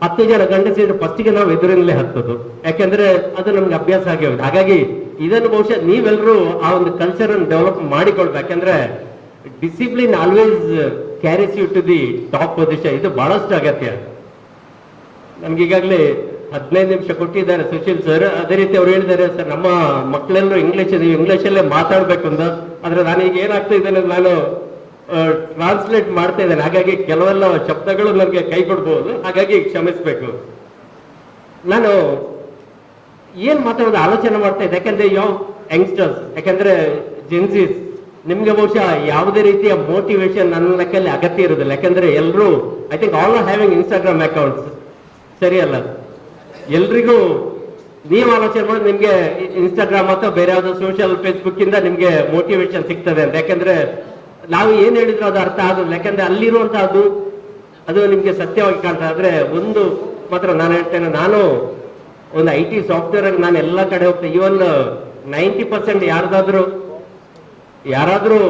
10 ಜನ ಗಂಡಸಿದ್ರು ಫಸ್ಟಿಗೆ ನಾವು ಎದುರಿನಲ್ಲೇ ಹತ್ತದು. ಯಾಕಂದ್ರೆ ಅದು ನಮ್ಗೆ ಅಭ್ಯಾಸ ಆಗಿ ಹೋಗಿದೆ. ಹಾಗಾಗಿ ಇದನ್ನು ಬಹುಶಃ ನೀವೆಲ್ಲರೂ ಆ ಒಂದು ಕಲ್ಚರ್ ಅನ್ನು ಡೆವಲಪ್ ಮಾಡಿಕೊಳ್ಬೇಕು. ಯಾಕಂದ್ರೆ discipline always carries you to the top position. ಇದು ಬಹಳಷ್ಟು ಅಗತ್ಯ. ನಮ್ಗೆ ಈಗಾಗಲೇ 15 ನಿಮಿಷ ಕೊಟ್ಟಿದ್ದಾರೆ ಸುಶೀಲ್ ಸರ್. ಅದೇ ರೀತಿ ಅವ್ರು ಹೇಳಿದ್ದಾರೆ, ಸರ್ ನಮ್ಮ ಮಕ್ಕಳೆಲ್ಲರೂ ಇಂಗ್ಲಿಷಲ್ಲೇ ಮಾತಾಡ್ಬೇಕು ಅಂತ. ಆದ್ರೆ ನಾನೀಗ ಏನಾಗ್ತಾ ಇದ್ದೇನೆ, ನಾನು ಟ್ರಾನ್ಸ್ಲೇಟ್ ಮಾಡ್ತಾ ಇದ್ದೇನೆ. ಹಾಗಾಗಿ ಕೆಲವೆಲ್ಲ ಶಬ್ದಗಳು ನನಗೆ ಕೈ ಕೊಡ್ಬೋದು, ಹಾಗಾಗಿ ಕ್ಷಮಿಸ್ಬೇಕು. ನಾನು ಏನ್ ಮಾತಾಡೋದು ಆಲೋಚನೆ ಮಾಡ್ತಾ ಇದ್ದೆ. ಯಾಕಂದ್ರೆ ಯಂಗ್ಸ್ಟರ್ಸ್, ಯಾಕಂದ್ರೆ ಜೆನ್ಸಿಸ್, ನಿಮ್ಗೆ ಬಹುಶಃ ಯಾವುದೇ ರೀತಿಯ ಮೋಟಿವೇಶನ್ ನನ್ನ ಲೆಕ್ಕಲ್ಲಿ ಅಗತ್ಯ ಇರೋದಿಲ್ಲ. ಯಾಕಂದ್ರೆ ಎಲ್ಲರೂ I think all are having Instagram accounts, ಸರಿಯಲ್ಲ? ಎಲ್ರಿಗೂ ನೀವು ಆಲೋಚನೆ ಮಾಡಿ ನಿಮ್ಗೆ ಇನ್ಸ್ಟಾಗ್ರಾಮ್ ಅಥವಾ ಬೇರೆ ಯಾವ್ದೋ ಸೋಷಿಯಲ್ ಫೇಸ್ಬುಕ್ ಇಂದ ನಿಮ್ಗೆ ಮೋಟಿವೇಶನ್ ಸಿಗ್ತದೆ ಅಂತ. ಯಾಕಂದ್ರೆ ನಾವು ಏನ್ ಹೇಳಿದ್ರು ಅದು ಅರ್ಥ ಆಗೋದಿಲ್ಲ. ಯಾಕಂದ್ರೆ ಅಲ್ಲಿರುವಂತ ಅದು ನಿಮ್ಗೆ ಸತ್ಯವಾಗಿ ಕಾಣ್ತದೆ. ಆದ್ರೆ ಒಂದು ಮಾತ್ರ ನಾನು ಹೇಳ್ತೇನೆ, ನಾನು ಒಂದು IT ಸಾಫ್ಟ್ವೇರ್ ಆಗಿ ನಾನು ಎಲ್ಲ ಕಡೆ ಹೋಗ್ತೇನೆ. ಈವನ್ 90% ಯಾರಾದ್ರೂ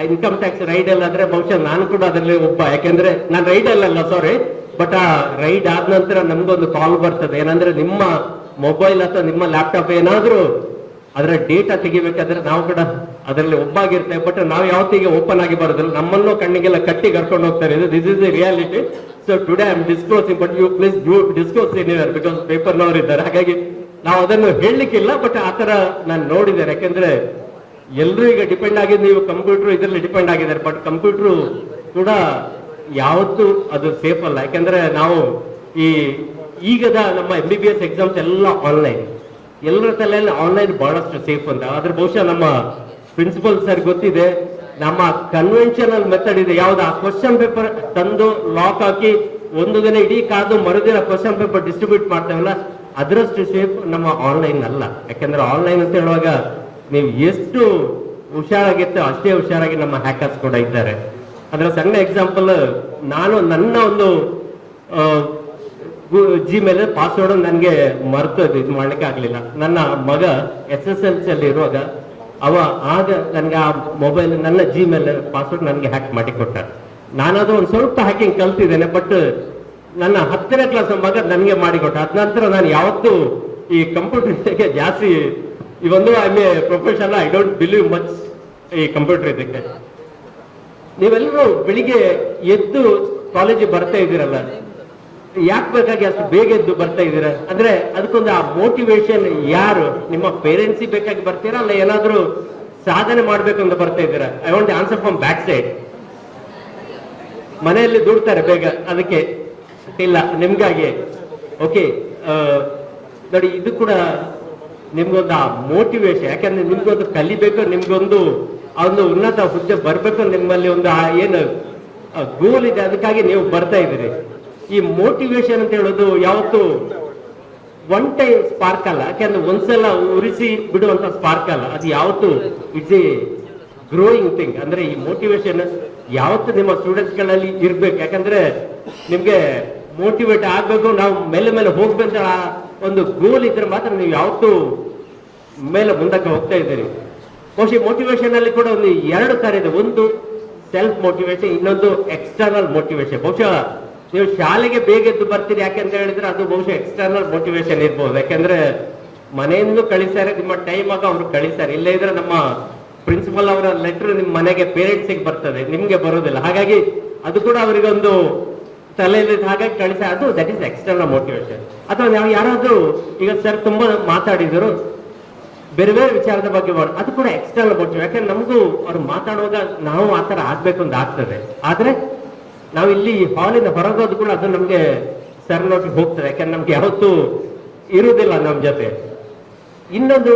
ಇನ್ಕಮ್ ಟ್ಯಾಕ್ಸ್ ರೈಡ್ ಎಲ್ಲ ಆದ್ರೆ ಬಹುಶಃ ನಾನು ಕೂಡ ಅದರಲ್ಲಿ ಒಬ್ಬ. ಯಾಕೆಂದ್ರೆ ನಾನು ರೈಡ್ ಅಲ್ಲ, ಸಾರಿ, ಬಟ್ ಆ ರೈಡ್ ಆದ ನಂತರ ನಮ್ಗೊಂದು ಕಾಲ್ ಬರ್ತದೆ. ಏನಂದ್ರೆ ನಿಮ್ಮ ಮೊಬೈಲ್ ಅಥವಾ ನಿಮ್ಮ ಲ್ಯಾಪ್ಟಾಪ್ ಏನಾದ್ರೂ ಅದರ ಡೇಟಾ ತೆಗಿಬೇಕಾದ್ರೆ ನಾವು ಕೂಡ ಅದರಲ್ಲಿ ಒಬ್ಬಾಗಿರ್ತೇವೆ. ಬಟ್ ನಾವು ಯಾವತ್ತಿಗೆ ಓಪನ್ ಆಗಿ ಬರೋದಿಲ್ಲ, ನಮ್ಮನ್ನು ಕಣ್ಣಿಗೆಲ್ಲ ಕಟ್ಟಿ ಕರ್ಕೊಂಡು ಹೋಗ್ತಾರೆ. This is the reality. So today I am disclosing, but you please disclose in your, because ಪೇಪರ್ನವರು ಇದ್ದಾರೆ. ಹಾಗಾಗಿ ನಾವು ಅದನ್ನು ಹೇಳಲಿಕ್ಕಿಲ್ಲ, ಬಟ್ ಆ ತರ ನಾನು ನೋಡಿದ್ದೇನೆ. ಯಾಕೆಂದ್ರೆ ಎಲ್ಲರೂ ಈಗ ಡಿಪೆಂಡ್ ಆಗಿದ್ದು, ನೀವು ಕಂಪ್ಯೂಟರ್ ಇದರಲ್ಲಿ ಡಿಪೆಂಡ್ ಆಗಿದ್ದಾರೆ, ಬಟ್ ಕಂಪ್ಯೂಟರ್ ಕೂಡ ಯಾವತ್ತೂ ಅದು ಸೇಫ್ ಅಲ್ಲ. ಯಾಕಂದ್ರೆ ನಾವು ಈಗದ ನಮ್ಮ MBBS ಎಕ್ಸಾಮ್ಸ್ ಎಲ್ಲ ಆನ್ಲೈನ್, ಎಲ್ಲರ ತಲೆಯಲ್ಲಿ ಆನ್ಲೈನ್ ಬಹಳಷ್ಟು ಸೇಫ್ ಅಂತ. ಆದ್ರೆ ಬಹುಶಃ ನಮ್ಮ ಪ್ರಿನ್ಸಿಪಲ್ ಸರ್ ಗೊತ್ತಿದೆ, ನಮ್ಮ ಕನ್ವೆನ್ಷನಲ್ ಮೆಥಡ್ ಇದೆ ಯಾವ್ದು, ಆ ಕ್ವಶನ್ ಪೇಪರ್ ತಂದು ಲಾಕ್ ಹಾಕಿ ಒಂದು ದಿನ ಇಡೀ ಕಾದು ಮರುದಿನ ಕ್ವಶನ್ ಪೇಪರ್ ಡಿಸ್ಟ್ರಿಬ್ಯೂಟ್ ಮಾಡ್ತೇವಲ್ಲ, ಅದರಷ್ಟು ಸೇಫ್ ನಮ್ಮ ಆನ್ಲೈನ್ ಅಲ್ಲ. ಯಾಕಂದ್ರೆ ಆನ್ಲೈನ್ ಅಂತ ಹೇಳುವಾಗ ನೀವು ಎಷ್ಟು ಹುಷಾರಾಗಿರ್ತೇವೆ ಅಷ್ಟೇ ಹುಷಾರಾಗಿ ನಮ್ಮ ಹ್ಯಾಕರ್ಸ್ ಕೂಡ ಇದ್ದಾರೆ. ಅದರ ಸಣ್ಣ ಎಕ್ಸಾಂಪಲ್, ನಾನು ನನ್ನ ಒಂದು Gmail ಪಾಸ್ವರ್ಡ್ ನನಗೆ ಮರೆತು ಇದು ಮಾಡ್ಲಿಕ್ಕೆ ಆಗ್ಲಿಲ್ಲ. ನನ್ನ ಮಗ SSLC ಅಲ್ಲಿ ಇರುವಾಗ ಆಗ ನನಗೆ ಆ ಮೊಬೈಲ್, ನನ್ನ Gmail ಪಾಸ್ವರ್ಡ್ ನನಗೆ ಹ್ಯಾಕ್ ಮಾಡಿ ಕೊಟ್ಟ. ನಾನದು ಒಂದು ಸ್ವಲ್ಪ ಹ್ಯಾಕಿಂಗ್ ಕಲ್ತಿದ್ದೇನೆ, ಬಟ್ ನನ್ನ 10ನೇ ಕ್ಲಾಸ್ ಮಗ ನನಗೆ ಮಾಡಿಕೊಟ್ಟ. ಅದ ನಂತರ ನಾನು ಯಾವತ್ತೂ ಈ ಕಂಪ್ಯೂಟರ್ಗೆ ಜಾಸ್ತಿ ಇವೊಂದು I may professional, I don't believe much ಈ ಕಂಪ್ಯೂಟರ್ ಇದಕ್ಕೆ. ನೀವೆಲ್ಲರೂ ಬೆಳಿಗ್ಗೆ ಎದ್ದು ಕಾಲೇಜಿಗೆ ಬರ್ತಾ ಇದ್ದೀರಲ್ಲ, ಯಾಕೆ ಬೇಕಾಗಿ ಅಷ್ಟು ಬೇಗ ಎದ್ದು ಬರ್ತಾ ಇದ್ದೀರಾ ಅಂದ್ರೆ ಅದಕ್ಕೊಂದು ಆ ಮೋಟಿವೇಶನ್ ಯಾರು? ನಿಮ್ಮ ಪೇರೆಂಟ್ಸ್ ಬೇಕಾಗಿ ಬರ್ತೀರಾ, ಅಲ್ಲ ಏನಾದ್ರೂ ಸಾಧನೆ ಮಾಡ್ಬೇಕು ಅಂತ ಬರ್ತಾ ಇದ್ದೀರಾ? I want answer from back side. ಮನೆಯಲ್ಲಿ ದುಡ್ತಾರೆ ಬೇಗ, ಅದಕ್ಕೆ ಇಲ್ಲ ನಿಮ್ಗಾಗಿ. ಓಕೆ, ನೋಡಿ ಇದು ಕೂಡ ನಿಮ್ಗೊಂದು ಆ ಮೋಟಿವೇಶನ್. ಯಾಕಂದ್ರೆ ನಿಮ್ಗೊಂದು ಕಲಿಬೇಕು, ನಿಮ್ಗೊಂದು ಆ ಒಂದು ಉನ್ನತ ಹುದ್ದೆ ಬರ್ಬೇಕು, ನಿಮ್ಮಲ್ಲಿ ಒಂದು ಆ ಏನು ಗೋಲ್ ಇದೆ, ಅದಕ್ಕಾಗಿ ನೀವು ಬರ್ತಾ ಇದ್ದೀರಿ. ಈ ಮೋಟಿವೇಶನ್ ಅಂತ ಹೇಳೋದು ಯಾವತ್ತು ಒನ್ ಟೈಮ್ ಸ್ಪಾರ್ಕ್ ಅಲ್ಲ. ಯಾಕಂದ್ರೆ ಒಂದ್ಸಲ ಉರಿಸಿ ಬಿಡುವಂತ ಸ್ಪಾರ್ಕ್ ಅಲ್ಲ, ಅದು ಯಾವತ್ತು ಇಟ್ಸ್ ಎ ಗ್ರೋಯಿಂಗ್ ಥಿಂಗ್. ಅಂದ್ರೆ ಈ ಮೋಟಿವೇಶನ್ ಯಾವತ್ತು ನಿಮ್ಮ ಸ್ಟೂಡೆಂಟ್ಸ್ ಗಳಲ್ಲಿ ಇರ್ಬೇಕು. ಯಾಕಂದ್ರೆ ನಿಮ್ಗೆ ಮೋಟಿವೇಟ್ ಆಗ್ಬೇಕು, ನಾವು ಮೇಲೆ ಮೇಲೆ ಹೋಗ್ಬೇಕಂತ ಒಂದು ಗೋಲ್ ಇದ್ರೆ ಮಾತ್ರ ನೀವು ಯಾವತ್ತೂ ಮೇಲೆ ಮುಂದಕ್ಕೆ ಹೋಗ್ತಾ ಇದ್ದೀರಿ. ಬಹುಶಃ ಮೋಟಿವೇಶನ್ ಅಲ್ಲಿ ಕೂಡ ಒಂದು 2 ತರ ಇದೆ. ಒಂದು ಸೆಲ್ಫ್ ಮೋಟಿವೇಶನ್, ಇನ್ನೊಂದು ಎಕ್ಸ್ಟರ್ನಲ್ ಮೋಟಿವೇಶನ್. ಬಹುಶಃ ನೀವು ಶಾಲೆಗೆ ಬೇಗ ಎದ್ದು ಬರ್ತೀರಿ ಯಾಕೆಂತ ಹೇಳಿದ್ರೆ ಅದು ಬಹುಶಃ ಎಕ್ಸ್ಟರ್ನಲ್ ಮೋಟಿವೇಶನ್ ಇರ್ಬೋದು. ಯಾಕೆಂದ್ರೆ ಮನೆಯಿಂದ ಕಳಿಸ್ತಾರೆ, ನಿಮ್ಮ ಟೈಮ್ ಆಗ ಅವ್ರು ಕಳಿಸ್ತಾರೆ. ಇಲ್ಲೇ ಇದ್ರೆ ನಮ್ಮ ಪ್ರಿನ್ಸಿಪಲ್ ಅವರ ಲೆಟರ್ ನಿಮ್ಮ ಮನೆಗೆ ಪೇರೆಂಟ್ಸಿಗೆ ಬರ್ತದೆ, ನಿಮ್ಗೆ ಬರೋದಿಲ್ಲ. ಹಾಗಾಗಿ ಅದು ಕೂಡ ಅವರಿಗೊಂದು ತಲೆಯಲ್ಲಿ ಹಾಗಾಗಿ ಕಳಿಸ, ಅದು ದಟ್ ಈಸ್ ಎಕ್ಸ್ಟರ್ನಲ್ ಮೋಟಿವೇಶನ್. ಅಥವಾ ನಾವು ಯಾರಾದ್ರೂ ಈಗ ಸರ್ ತುಂಬಾ ಮಾತಾಡಿದ್ರು ಬೇರೆ ಬೇರೆ ವಿಚಾರದ ಬಗ್ಗೆ ಅದು ಕೂಡ ಎಕ್ಸ್ಟರ್ನಲ್ ಮೋಟಿವೇಶನ್. ಯಾಕಂದ್ರೆ ನಮಗೂ ಅವ್ರು ಮಾತಾಡುವಾಗ ನಾವು ಆ ಥರ ಆಗ್ಬೇಕು ಅಂತ ಆಗ್ತದೆ. ಆದ್ರೆ ನಾವು ಇಲ್ಲಿ ಹಾಲಿಂದ ಹೊರಗೋದು ಕೂಡ ಅದು ನಮ್ಗೆ ಸರ್ ನೋಟಿಗೆ ಹೋಗ್ತದೆ. ಯಾಕಂದ್ರೆ ನಮ್ಗೆ ಯಾವತ್ತೂ ಇರುವುದಿಲ್ಲ ನಮ್ಮ ಜೊತೆ. ಇನ್ನೊಂದು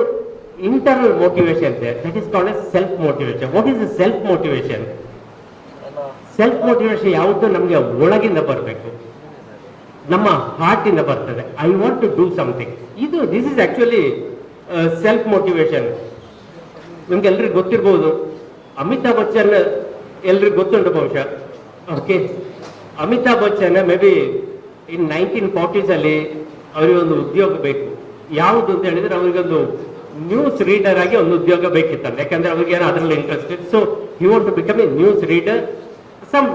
ಇಂಟರ್ನಲ್ ಮೋಟಿವೇಶನ್ ಇದೆ, that is called as self motivation. What is the self motivation? Self motivation ಯಾವತ್ತೂ ನಮ್ಗೆ ಒಳಗಿಂದ ಬರಬೇಕು, ನಮ್ಮ ಹಾರ್ಟ್ ಇಂದ ಬರ್ತದೆ. I want to do something. This is actually self motivation. ನಿಮ್ಗೆ ಎಲ್ರಿಗೂ ಗೊತ್ತಿರ್ಬೋದು, ಅಮಿತಾಬ್ ಬಚ್ಚನ್ ಎಲ್ರಿಗೂ ಗೊತ್ತುಂಟು ಬಹುಶಃ. Okay, Amitabh Bachchan maybe in 1940s ಅಲ್ಲಿ ಅವರಿಗೆ ಒಂದು ಉದ್ಯೋಗ ಬೇಕು. ಯಾವುದು ಅಂತ ಹೇಳಿದ್ರೆ ಅವರಿಗೊಂದು ನ್ಯೂಸ್ ರೀಡರ್ ಆಗಿ ಒಂದು ಉದ್ಯೋಗ ಬೇಕಿತ್ತಂತೆ. ಯಾಕಂದ್ರೆ ಅವ್ರಿಗೆ ಏನೋ ಅದರಲ್ಲಿ ಇಂಟ್ರೆಸ್ಟ್ ಇತ್ತು. So he want to become a news reader some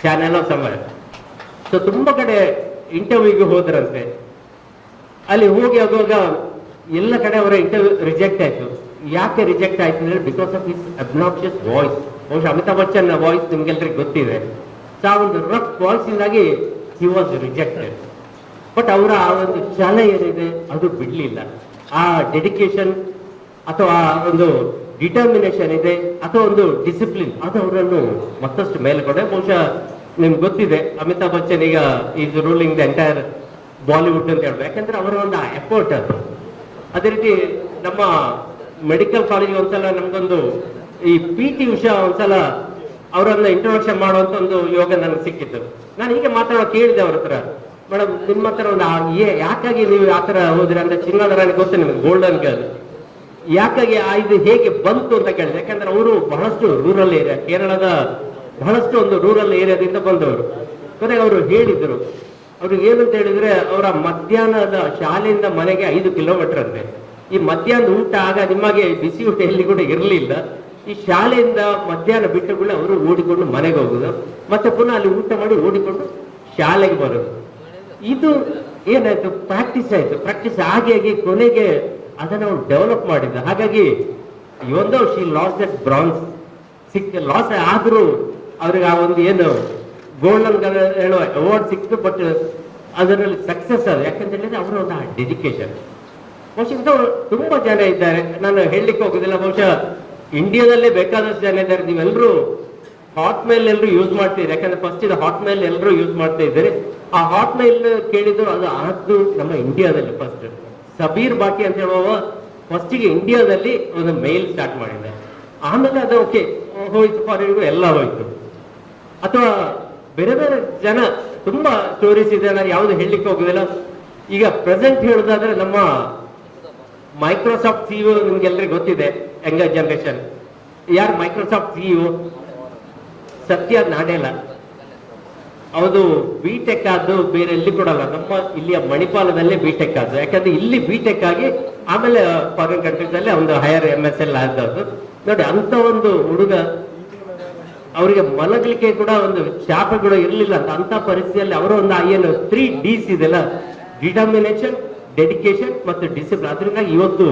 channel of somewhere. ಸೊ ತುಂಬಾ ಕಡೆ ಇಂಟರ್ವ್ಯೂಗೆ ಹೋದ್ರಂತೆ. ಅಲ್ಲಿ ಹೋಗಿ ಆಗುವಾಗ ಎಲ್ಲ ಕಡೆ ಅವರ ಇಂಟರ್ವ್ಯೂ ರಿಜೆಕ್ಟ್ ಆಯ್ತು. ಯಾಕೆ ರಿಜೆಕ್ಟ್ ಆಯ್ತು ಅಂದ್ರೆ ಬಿಕಾಸ್ ಆಫ್ ಹಿಸ್ ಅಬ್ನಾಕ್ಷಿಯಸ್ ವಾಯ್ಸ್. ಬಹುಶಃ ಅಮಿತಾಬ್ ಬಚ್ಚನ್ ವಾಯ್ಸ್ ನಿಮ್ಗೆಲ್ರಿಗೂ ಗೊತ್ತಿದೆ. ಸೊ ಆ ಒಂದು ರಫ್ ವಾಯ್ಸ್ ಇಂದಾಗಿ ಹಿ ವಾಸ್ ರಿಜೆಕ್ಟೆಡ್. ಬಟ್ ಅವರ ಆ ಒಂದು ಛಲ ಏನಿದೆ ಅದು ಬಿಡ್ಲಿಲ್ಲ. ಆ ಡೆಡಿಕೇಶನ್ ಅಥವಾ ಒಂದು ಡಿಟರ್ಮಿನೇಷನ್ ಇದೆ ಅಥವಾ ಒಂದು ಡಿಸಿಪ್ಲಿನ್, ಅದು ಅವರನ್ನು ಮತ್ತಷ್ಟು ಮೇಲ್ಗಡೆ. ಬಹುಶಃ ನಿಮ್ಗೆ ಗೊತ್ತಿದೆ ಅಮಿತಾಬ್ ಬಚ್ಚನ್ ಈಗ is ruling the entire Bollywood ಅಂತ ಹೇಳ್ಬೇಕು. ಯಾಕಂದ್ರೆ ಅವರ ಒಂದು ಎಫರ್ಟ್ ಅದು. ಅದೇ ರೀತಿ ನಮ್ಮ ಮೆಡಿಕಲ್ ಕಾಲೇಜ್ ಒಂದ್ಸಲ ನಮ್ಗೊಂದು ಈ PT ಉಷಾ ಒಂದ್ಸಲ ಅವರನ್ನ ಇಂಟ್ರೊಡಕ್ಷನ್ ಮಾಡುವಂತ ಒಂದು ಯೋಗ ನನಗೆ ಸಿಕ್ಕಿತ್ತು. ನಾನು ಹೀಗೆ ಮಾತಾಡೋ ಕೇಳಿದೆ ಅವ್ರ ಹತ್ರ, ಮೇಡಮ್ ನಿಮ್ಮ ಹತ್ರ ಒಂದು ಯಾಕಾಗಿ ನೀವು ಆ ಥರ ಹೋದ್ರಿ ಅಂದ್ರೆ ಚಿನ್ನದ ರಾಣಿ ಗೊತ್ತು ನಿಮಗೆ, ಗೋಲ್ಡನ್ ಗರ್ಲ್, ಯಾಕಾಗಿ ಇದು ಹೇಗೆ ಬಂತು ಅಂತ ಕೇಳಿದೆ. ಯಾಕಂದ್ರೆ ಅವರು ಬಹಳಷ್ಟು ರೂರಲ್ ಏರಿಯಾ, ಕೇರಳದ ಬಹಳಷ್ಟು ಒಂದು ರೂರಲ್ ಏರಿಯಾದಿಂದ ಬಂದವರು. ಕೊನೆಗೆ ಅವರು ಹೇಳಿದ್ರು, ಅವ್ರಿಗೆ ಏನಂತ ಹೇಳಿದ್ರೆ ಅವರ ಮಧ್ಯಾಹ್ನದ ಶಾಲೆಯಿಂದ ಮನೆಗೆ 5 ಕಿಲೋಮೀಟರ್ ಅಂತೆ. ಈ ಮಧ್ಯಾಹ್ನದ ಊಟ ಆಗ ನಿಮಗೆ ಬಿಸಿ ಊಟ ಎಲ್ಲಿ ಕೂಡ ಇರಲಿಲ್ಲ. ಈ ಶಾಲೆಯಿಂದ ಮಧ್ಯಾಹ್ನ ಬಿಟ್ಟು ಕೂಡ ಅವರು ಓಡಿಕೊಂಡು ಮನೆಗೆ ಹೋಗುದು, ಮತ್ತೆ ಪುನಃ ಅಲ್ಲಿ ಊಟ ಮಾಡಿ ಓಡಿಕೊಂಡು ಶಾಲೆಗೆ ಬರೋದು. ಇದು ಏನಾಯ್ತು, ಪ್ರಾಕ್ಟೀಸ್ ಆಯ್ತು. ಪ್ರಾಕ್ಟೀಸ್ ಆಗಿ ಕೊನೆಗೆ ಅದನ್ನು ಅವ್ರು ಡೆವಲಪ್ ಮಾಡಿದ್ದು. ಹಾಗಾಗಿ ಒಂದು she loss that bronze loss ಆದ್ರೂ ಅವ್ರಿಗೆ ಆ ಒಂದು ಏನು ಗೋಲ್ಡನ್ ಹೇಳುವ ಅವಾರ್ಡ್ ಸಿಕ್ತು. ಬಟ್ ಅದರಲ್ಲಿ ಸಕ್ಸಸ್ ಅದು. ಯಾಕಂತ ಹೇಳಿದ್ರೆ ಅವರ ಒಂದು ಡೆಡಿಕೇಶನ್. ಬಹುಶಃ ಇಂಥವ್ರು ತುಂಬಾ ಜನ ಇದ್ದಾರೆ, ನಾನು ಹೇಳಲಿಕ್ಕೆ ಹೋಗುದಿಲ್ಲ. ಬಹುಶಃ ಇಂಡಿಯಾದಲ್ಲೇ ಬೇಕಾದಷ್ಟು ಜನ ಇದ್ದಾರೆ. ನೀವೆಲ್ಲರೂ ಹಾಟ್ ಮೇಲ್ ಎಲ್ಲರೂ ಯೂಸ್ ಮಾಡ್ತಿದ್ದೀರಿ. ಯಾಕಂದ್ರೆ ಫಸ್ಟ್ ಇದು ಹಾಟ್ ಮೇಲ್ ಎಲ್ಲರೂ ಯೂಸ್ ಮಾಡ್ತಾ ಇದ್ದಾರೆ. ಆ ಹಾಟ್ ಮೇಲ್ ಕೇಳಿದ್ರು ಅದು ನಮ್ಮ ಇಂಡಿಯಾದಲ್ಲಿ ಫಸ್ಟ್ ಸಬೀರ್ ಬಾಟಿ ಅಂತ ಹೇಳುವ ಫಸ್ಟಿಗೆ ಇಂಡಿಯಾದಲ್ಲಿ ಒಂದು ಮೇಲ್ ಸ್ಟಾರ್ಟ್ ಮಾಡಿದೆ. ಆಮೇಲೆ ಅದು ಓಕೆ ಹೋಯ್ತು, ಫಾರಿನ್ಗೂ ಎಲ್ಲ ಹೋಯ್ತು. ಅಥವಾ ಬೇರೆ ಬೇರೆ ಜನ ತುಂಬಾ ಸ್ಟೋರೀಸ್ ಇದೆ, ನಾನು ಯಾವುದು ಹೇಳಲಿಕ್ಕೆ ಹೋಗುದಿಲ್ಲ. ಈಗ ಪ್ರೆಸೆಂಟ್ ಹೇಳೋದಾದ್ರೆ ನಮ್ಮ ಮೈಕ್ರೋಸಾಫ್ಟ್ CEO ನಿಮ್ಗೆಲ್ರಿಗೂ ಗೊತ್ತಿದೆ, ಯಂಗರ್ ಜನರೇಷನ್. ಯಾರು ಮೈಕ್ರೋಸಾಫ್ಟ್ CEO? ಸತ್ಯ ನಾಡೆಲ್ಲ. ಅದು B.Tech ಆದ್ದು ಬೇರೆ ಎಲ್ಲಿ ಕೊಡಲ್ಲ, ನಮ್ಮ ಇಲ್ಲಿಯ ಮಣಿಪಾಲದಲ್ಲೇ B.Tech ಆದ್ದು. ಯಾಕಂದ್ರೆ ಇಲ್ಲಿ B.Tech ಆಗಿ ಆಮೇಲೆ ಫಾರಿನ್ ಕಂಟ್ರೀಸ್ ಅಲ್ಲಿ ಒಂದು ಹೈಯರ್ MSL ಆದದ್ದು. ನೋಡಿ, ಅಂತ ಒಂದು ಹುಡುಗ, ಅವರಿಗೆ ಮಲಗಲಿಕ್ಕೆ ಕೂಡ ಒಂದು ಶಾಪ ಕೂಡ ಇರಲಿಲ್ಲ ಅಂತ ಪರಿಸ್ಥಿತಿಯಲ್ಲಿ ಅವರ ಒಂದು ಏನು 3 Ds ಇದೆಲ್ಲ, ಡಿಟರ್ಮಿನೇಷನ್, ಡೆಡಿಕೇಶನ್ ಮತ್ತು ಡಿಸಿಪ್ಲಿನ್. ಅದರಿಂದ ಇವತ್ತು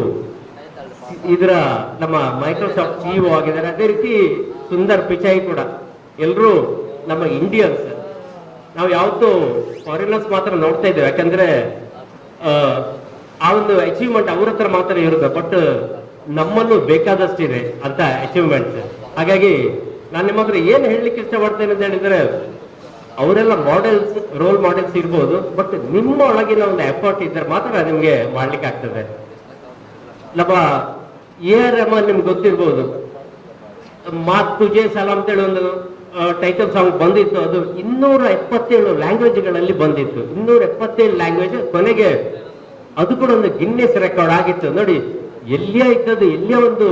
ಇದರ ನಮ್ಮ ಮೈಕ್ರೋಸಾಫ್ಟ್ CEO ಆಗಿದ್ದಾರೆ. ಅದೇ ರೀತಿ ಸುಂದರ್ ಪಿಚಾಯಿ ಕೂಡ. ಎಲ್ಲರೂ ನಮ್ಮ ಇಂಡಿಯನ್ಸ್. ನಾವು ಯಾವತ್ತೂ ಫಾರಿನರ್ಸ್ ಮಾತ್ರ ನೋಡ್ತಾ ಇದ್ದೇವೆ, ಯಾಕಂದ್ರೆ ಆ ಒಂದು ಅಚೀವ್ಮೆಂಟ್ ಅವ್ರ ಹತ್ರ ಮಾತ್ರ ಇರುತ್ತೆ. ಬಟ್ ನಮ್ಮಲ್ಲೂ ಬೇಕಾದಷ್ಟಿದೆ ಅಂತ ಅಚೀವ್ಮೆಂಟ್ಸ್. ಹಾಗಾಗಿ ನಾನು ನಿಮ್ಮ ಹತ್ರ ಏನು ಹೇಳಲಿಕ್ಕೆ ಇಷ್ಟಪಡ್ತೇನೆ ಅಂತ ಹೇಳಿದ್ರೆ, ಅವರೆಲ್ಲ ಮಾಡೆಲ್ಸ್, ರೋಲ್ ಮಾಡೆಲ್ಸ್ ಇರ್ಬೋದು, ಬಟ್ ನಿಮ್ಮ ಒಳಗಿನ ಒಂದು ಎಫರ್ಟ್ ಇದ್ದರೆ ಮಾತ್ರ ನಿಮ್ಗೆ ಮಾಡ್ಲಿಕ್ಕೆ ಆಗ್ತದೆ. ನಮ್ಮ AR ರೆಹಮಾನ್ ನಿಮ್ಗೆ ಗೊತ್ತಿರ್ಬೋದು, ಮಾತ್ ತುಜೆ ಸಲಾಂ ಅಂತೇಳಿ ಒಂದು ಟೈಟಲ್ ಸಾಂಗ್ ಬಂದಿತ್ತು. ಅದು 277 ಲ್ಯಾಂಗ್ವೇಜ್ಗಳಲ್ಲಿ ಬಂದಿತ್ತು. 277 ಲ್ಯಾಂಗ್ವೇಜ್. ಕೊನೆಗೆ ಅದು ಕೂಡ ಒಂದು ಗಿನ್ನೆಸ್ ರೆಕಾರ್ಡ್ ಆಗಿತ್ತು. ನೋಡಿ, ಎಲ್ಲಿಯ ಇದ್ದದ್ದು, ಎಲ್ಲಿಯ ಒಂದು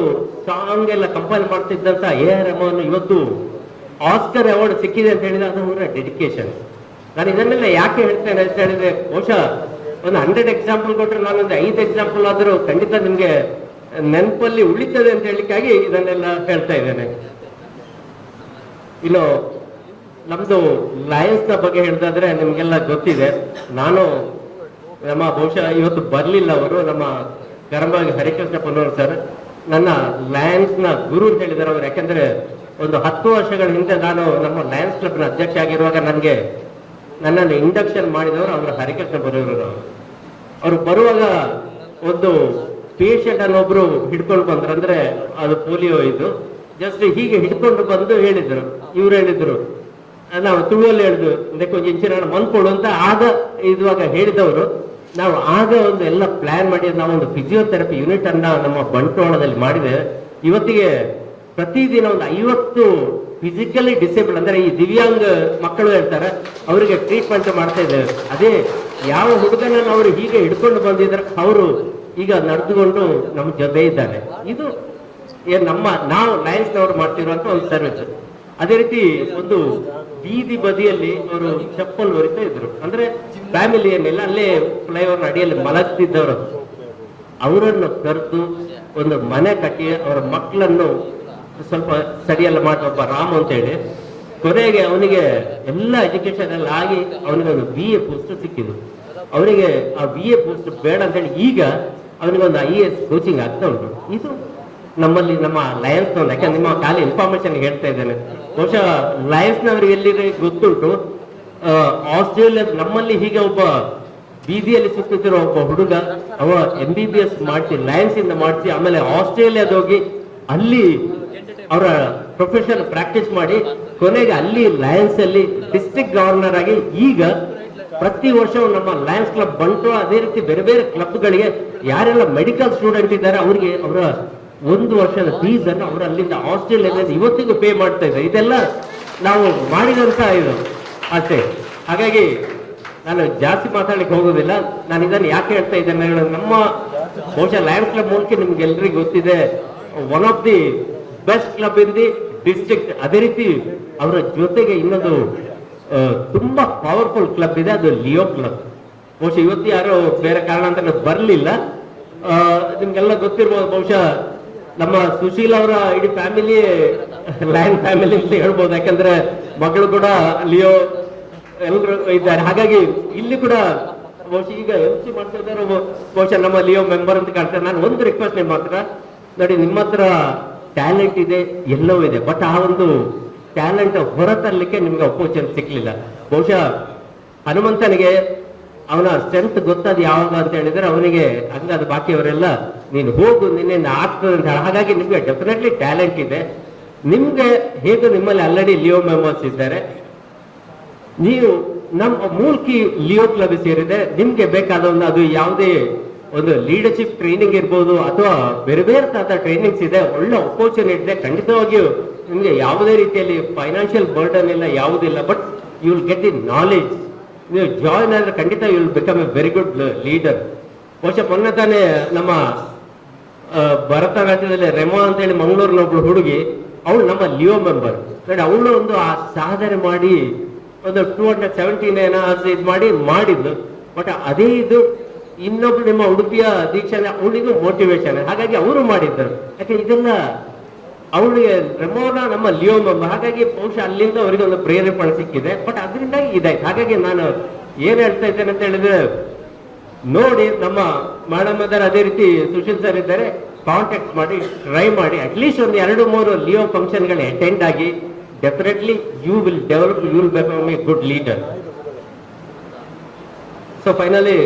ಸಾಂಗ್ ಎಲ್ಲ ಕಂಪೈಲ್ ಮಾಡ್ತಿದ್ದಂತ AR ರೆಹಮಾನ್ ಇವತ್ತು ಆಸ್ಕರ್ ಅವಾರ್ಡ್ ಸಿಕ್ಕಿದೆ ಅಂತ ಹೇಳಿದ್ರೆ ಅದು ಅವರ ಡೆಡಿಕೇಶನ್. ನಾನು ಇದನ್ನೆಲ್ಲ ಯಾಕೆ ಹೇಳ್ತೇನೆ ಅಂತ ಹೇಳಿದ್ರೆ, ಬಹುಶಃ ಒಂದು 100 ಎಕ್ಸಾಂಪಲ್ ಕೊಟ್ಟರೆ ನಾನೊಂದು 5 ಎಕ್ಸಾಂಪಲ್ ಆದರೂ ಖಂಡಿತ ನಿಮ್ಗೆ ನೆನಪಲ್ಲಿ ಉಳಿತದೆ ಅಂತ ಹೇಳಲಿಕ್ಕಾಗಿ ಇದನ್ನೆಲ್ಲ ಹೇಳ್ತಾ ಇದ್ದೇನೆ. ಇನ್ನು ನಮ್ದು ಲಯನ್ಸ್ ನ ಬಗ್ಗೆ ಹೇಳಿದ್ರೆ ನಿಮ್ಗೆಲ್ಲ ಗೊತ್ತಿದೆ. ನಾನು ನಮ್ಮ ಬಹುಶಃ ಇವತ್ತು ಬರ್ಲಿಲ್ಲ ಅವರು, ನಮ್ಮ ಕರಂಬಾಗಿ ಹರಿಕೃಷ್ಣ ಪುನ್ನೂರು ಸರ್ ನನ್ನ ಲಯನ್ಸ್ ನ ಗುರು ಅಂತ ಹೇಳಿದ್ದಾರೆ ಅವರು. ಯಾಕಂದ್ರೆ ಒಂದು 10 ವರ್ಷಗಳ ಹಿಂದೆ ನಾನು ನಮ್ಮ ಲಯನ್ಸ್ ಕ್ಲಬ್ ನ ಅಧ್ಯಕ್ಷ ಆಗಿರುವಾಗ ನನ್ನನ್ನು ಇಂಡಕ್ಷನ್ ಮಾಡಿದವರು ಅವರು ಹರಿಕೃಷ್ಣ ಪುನ್ನೂರು. ಅವರು ಬರುವಾಗ ಒಂದು ಪೇಷಂಟ್ ಅನ್ನೊಬ್ರು ಹಿಡ್ಕೊಂಡು ಬಂದ್ರು, ಅಂದ್ರೆ ಅದು ಪೋಲಿಯೋ ಇದು. ಜಸ್ಟ್ ಹೀಗೆ ಹಿಡ್ಕೊಂಡು ಬಂದು ಹೇಳಿದ್ರು, ಇವ್ರು ಹೇಳಿದ್ರು, ನಾವು ತುಳುವಲ್ಲಿ ಹೇಳಿದ್ರು ಕೊಂಚ ಇಂಚಿನ ಮನ್ಕೊಡು ಅಂತ. ಆಗ ಇದುವಾಗ ಹೇಳಿದವರು ನಾವು ಆಗ ಒಂದು ಎಲ್ಲ ಪ್ಲಾನ್ ಮಾಡಿ ನಾವು ಒಂದು ಫಿಸಿಯೋಥೆರಪಿ ಯೂನಿಟ್ ಅನ್ನ ನಮ್ಮ ಬಂಟ್ವಾಳದಲ್ಲಿ ಮಾಡಿದೆ. ಇವತ್ತಿಗೆ ಪ್ರತಿದಿನ ಒಂದು 50 ಫಿಸಿಕಲಿ ಡಿಸೇಬಲ್ ಅಂದ್ರೆ ಈ ದಿವ್ಯಾಂಗ ಮಕ್ಕಳು ಹೇಳ್ತಾರೆ, ಅವರಿಗೆ ಟ್ರೀಟ್ಮೆಂಟ್ ಮಾಡ್ತಾ ಇದ್ದೇವೆ. ಅದೇ ಯಾವ ಹುಡುಗನನ್ನು ಅವರು ಹೀಗೆ ಹಿಡ್ಕೊಂಡು ಬಂದಿದ್ದಾರೆ ಅವರು ಈಗ ನಡೆದುಕೊಂಡು ನಮ್ಮ ಜೊತೆ ಇದ್ದಾರೆ. ಇದು ನಾವು ಲಯನ್ಸ್ನವರು ಮಾಡ್ತಿರುವಂತ ಒಂದು ಸರ್ವಿಸ್. ಅದೇ ರೀತಿ ಒಂದು ಬೀದಿ ಬದಿಯಲ್ಲಿ ಅವರು ಚಪ್ಪಲ್ ಹೊರಿತಾ ಇದ್ರು, ಅಂದ್ರೆ ಫ್ಯಾಮಿಲಿ ಏನಿಲ್ಲ, ಅಲ್ಲೇ ಫ್ಲೈಓವರ್ ಅಡಿಯಲ್ಲಿ ಮಲಗ್ತಿದ್ದವರು. ಅವರನ್ನು ಕರೆದು ಒಂದು ಮನೆ ಕಟ್ಟಿ ಅವರ ಮಕ್ಕಳನ್ನು ಸ್ವಲ್ಪ ಸರಿಯೆಲ್ಲ ಮಾಡಿ, ಒಬ್ಬ ರಾಮ್ ಅಂತ ಹೇಳಿ, ಕೊನೆಗೆ ಅವನಿಗೆ ಎಲ್ಲ ಎಜುಕೇಶನ್ ಎಲ್ಲ ಆಗಿ ಅವನಿಗೆ ಒಂದು BA ಪೋಸ್ಟ್ ಸಿಕ್ಕಿದ್ರು. ಅವರಿಗೆ ಆ BA ಪೋಸ್ಟ್ ಬೇಡ ಅಂತ ಹೇಳಿ ಈಗ ಅವನಿಗೆ ಒಂದು IAS ಕೋಚಿಂಗ್ ಆಗ್ತಾ ಉಂಟು. ಇದು ನಮ್ಮಲ್ಲಿ ನಮ್ಮ ಲಯನ್ಸ್ ನವ್ರು, ಯಾಕಂದ್ರೆ ನಿಮ್ಮ ಖಾಲಿ ಇನ್ಫಾರ್ಮೇಶನ್ ಹೇಳ್ತಾ ಇದ್ದೇನೆ. ಬಹುಶಃ ಲಯನ್ಸ್ ನವರಿಗೆ ಎಲ್ಲಿ ಗೊತ್ತುಂಟು, ಆಸ್ಟ್ರೇಲಿಯಾ ನಮ್ಮಲ್ಲಿ ಹೀಗೆ ಒಬ್ಬ ಬೀದಿಯಲ್ಲಿ ಸುತ್ತಿರೋ ಒಬ್ಬ ಹುಡುಗ, ಅವ MBBS ಮಾಡಿಸಿ ಲಯನ್ಸ್ ಇಂದ ಮಾಡಿಸಿ ಆಮೇಲೆ ಆಸ್ಟ್ರೇಲಿಯಾದ ಹೋಗಿ ಅಲ್ಲಿ ಅವರ ಪ್ರೊಫೆಷನ್ ಪ್ರಾಕ್ಟೀಸ್ ಮಾಡಿ ಕೊನೆಗೆ ಅಲ್ಲಿ ಲಯನ್ಸ್ ಅಲ್ಲಿ ಡಿಸ್ಟ್ರಿಕ್ಟ್ ಗವರ್ನರ್ ಆಗಿ ಈಗ ಪ್ರತಿ ವರ್ಷವೂ ನಮ್ಮ ಲಯನ್ಸ್ ಕ್ಲಬ್ ಬಂಟು, ಅದೇ ರೀತಿ ಬೇರೆ ಬೇರೆ ಕ್ಲಬ್ಗಳಿಗೆ ಯಾರೆಲ್ಲ ಮೆಡಿಕಲ್ ಸ್ಟೂಡೆಂಟ್ ಇದ್ದಾರೆ ಅವರಿಗೆ ಅವರ 1 ವರ್ಷದ ಫೀಸ್ ಅನ್ನು ಅವರು ಅಲ್ಲಿಂದ ಆಸ್ಟ್ರೇಲಿಯಾದಿಂದ ಇವತ್ತಿಗೂ ಪೇ ಮಾಡ್ತಾ ಇದ್ದಾರೆ. ಇದೆಲ್ಲ ನಾವು ಮಾಡಿದಂತ ಇದು ಅಷ್ಟೇ. ಹಾಗಾಗಿ ನಾನು ಜಾಸ್ತಿ ಮಾತಾಡ್ಲಿಕ್ಕೆ ಹೋಗೋದಿಲ್ಲ. ನಾನು ಇದನ್ನು ಯಾಕೆ ಹೇಳ್ತಾ ಇದ್ದೇನೆ, ನಮ್ಮ ಬಹುಶಃ ಲಯನ್ಸ್ ಕ್ಲಬ್ ಮೂಲಕ ನಿಮ್ಗೆ ಎಲ್ರಿಗೂ ಗೊತ್ತಿದೆ, one of the best club in the district. ಅದೇ ರೀತಿ ಅವರ ಜೊತೆಗೆ ಇನ್ನೊಂದು ತುಂಬಾ ಪವರ್ಫುಲ್ ಕ್ಲಬ್ ಇದೆ, ಅದು ಲಿಯೋ ಕ್ಲಬ್. ಬಹುಶಃ ಇವತ್ತು ಯಾರು ಬೇರೆ ಕಾರಣ ಅಂತ ಬರಲಿಲ್ಲ, ನಿಮ್ಗೆಲ್ಲ ಗೊತ್ತಿರ್ಬೋದು. ಬಹುಶಃ ನಮ್ಮ ಸುಶೀಲ್ ಅವರ ಇಡೀ ಫ್ಯಾಮಿಲಿ ಲಯನ್ ಫ್ಯಾಮಿಲಿ ಅಂತ ಹೇಳ್ಬೋದು, ಯಾಕಂದ್ರೆ ಮಗಳು ಕೂಡ ಲಿಯೋ ಎಲ್ಲರೂ ಇದ್ದಾರೆ. ಹಾಗಾಗಿ ಇಲ್ಲಿ ಕೂಡ ಬಹುಶಃ ಈಗ MC ಮಾಡ್ತಾ ಇದ್ದಾರೆ, ಬಹುಶಃ ನಮ್ಮ ಲಿಯೋ ಮೆಂಬರ್ ಅಂತ ಕಾಣ್ತಾರೆ. ನಾನು ಒಂದು ರಿಕ್ವೆಸ್ಟ್ ನಿಮ್ಮ ಹತ್ರ, ನೋಡಿ ನಿಮ್ಮ ಹತ್ರ ಟ್ಯಾಲೆಂಟ್ ಇದೆ, ಎಲ್ಲವೂ ಇದೆ, ಬಟ್ ಆ ಒಂದು ಟ್ಯಾಲೆಂಟ್ ಹೊರತರಲಿಕ್ಕೆ ನಿಮ್ಗೆ ಅಪೋರ್ಚುನಿಟಿ ಸಿಕ್ಲಿಲ್ಲ. ಬಹುಶಃ ಹನುಮಂತನಿಗೆ ಅವನ ಸ್ಟ್ರೆಂತ್ ಗೊತ್ತಾದ ಯಾವಾಗ ಅಂತ ಹೇಳಿದ್ರೆ ಅವನಿಗೆ ಹಂಗಾದ ಬಾಕಿಯವರೆಲ್ಲ ನೀನು ಹೋಗು ನಿನ್ನೆ ಆಗ್ತದೆ ಅಂತ ಹೇಳಿ. ಹಾಗಾಗಿ ನಿಮ್ಗೆ ಡೆಫಿನೆಟ್ಲಿ ಟ್ಯಾಲೆಂಟ್ ಇದೆ. ನಿಮ್ಗೆ ಹೇಗೆ ನಿಮ್ಮಲ್ಲಿ ಆಲ್ರೆಡಿ ಲಿಯೋ ಮೆಂಬರ್ಸ್ ಇದ್ದಾರೆ, ನೀವು ನಮ್ಮ ಮೂಲ್ಕಿ ಲಿಯೋ ಕ್ಲಬ್ ಸೇರಿದೆ, ನಿಮ್ಗೆ ಬೇಕಾದ ಒಂದು ಅದು ಯಾವುದೇ ಒಂದು ಲೀಡರ್ಶಿಪ್ ಟ್ರೈನಿಂಗ್ ಇರ್ಬೋದು ಅಥವಾ ಬೇರೆ ಬೇರೆ ತರದ ಟ್ರೈನಿಂಗ್ಸ್ ಇದೆ, ಒಳ್ಳೆ ಅಪೋರ್ಚುನಿಟಿ ಇದೆ. ಖಂಡಿತವಾಗಿಯೂ ನಿಮ್ಗೆ ಯಾವುದೇ ರೀತಿಯಲ್ಲಿ ಫೈನಾನ್ಷಿಯಲ್ ಬರ್ಡನ್ ಇಲ್ಲ, ಯಾವುದಿಲ್ಲ, but you will get the knowledge. ನೀವು ಜಾಯಿನ್ ಆದ್ರೆ ಖಂಡಿತ you will become a very good leader. ಬಹುಶಃ ಮೊನ್ನೆ ತಾನೇ ನಮ್ಮ ಭರತನಾಟ್ಯದಲ್ಲಿ ರೆಮಾ ಅಂತ ಹೇಳಿ ಮಂಗಳೂರಿನ ಒಬ್ಳು ಹುಡುಗಿ, ಅವಳು ನಮ್ಮ ಲಿಯೋ ಮೆಂಬರ್. ಅವಳು ಒಂದು ಆ ಸಾಧನೆ ಮಾಡಿ ಒಂದು 217 ಇದು ಮಾಡಿದ್ಲು. ಬಟ್ ಅದೇ ಇದು ಇನ್ನೊಬ್ರು ನಿಮ್ಮ ಉಡುಪಿಯ ದೀಕ್ಷಾ ಅವಳಿಗೂ ಮೋಟಿವೇಶನ್, ಹಾಗಾಗಿ ಅವರು ಮಾಡಿದ್ದರು. ಯಾಕೆ ಇದೆಲ್ಲ ಅವಳಿಗೆ ರೆಮೋನ ನಮ್ಮ ಲಿಯೋ ಮೆಂಬರ್, ಹಾಗಾಗಿ ಬಹುಶಃ ಅಲ್ಲಿಂದ ಅವರಿಗೆ ಒಂದು ಪ್ರೇರೇಪಣೆ ಸಿಕ್ಕಿದೆ. ಬಟ್ ಅದರಿಂದಾಗಿ ಇದಾಯ್ತು. ಹಾಗಾಗಿ ನಾನು ಏನ್ ಹೇಳ್ತಾ ಇದ್ದೇನೆ ಅಂತ ಹೇಳಿದ್ರೆ, ನೋಡಿ ನಮ್ಮ ಮೇಡಮ್ ಇದ್ದಾರೆ, ಅದೇ ರೀತಿ ಸುಶೀಲ್ ಸರ್ ಇದ್ದಾರೆ, ಕಾಂಟ್ಯಾಕ್ಟ್ ಮಾಡಿ ಟ್ರೈ ಮಾಡಿ ಅಟ್ಲೀಸ್ಟ್ ಒಂದು 2-3 ಲಿಯೋ ಫಂಕ್ಷನ್ಗಳು ಅಟೆಂಡ್ ಆಗಿ definitely you will develop, you will become a good leader. So finally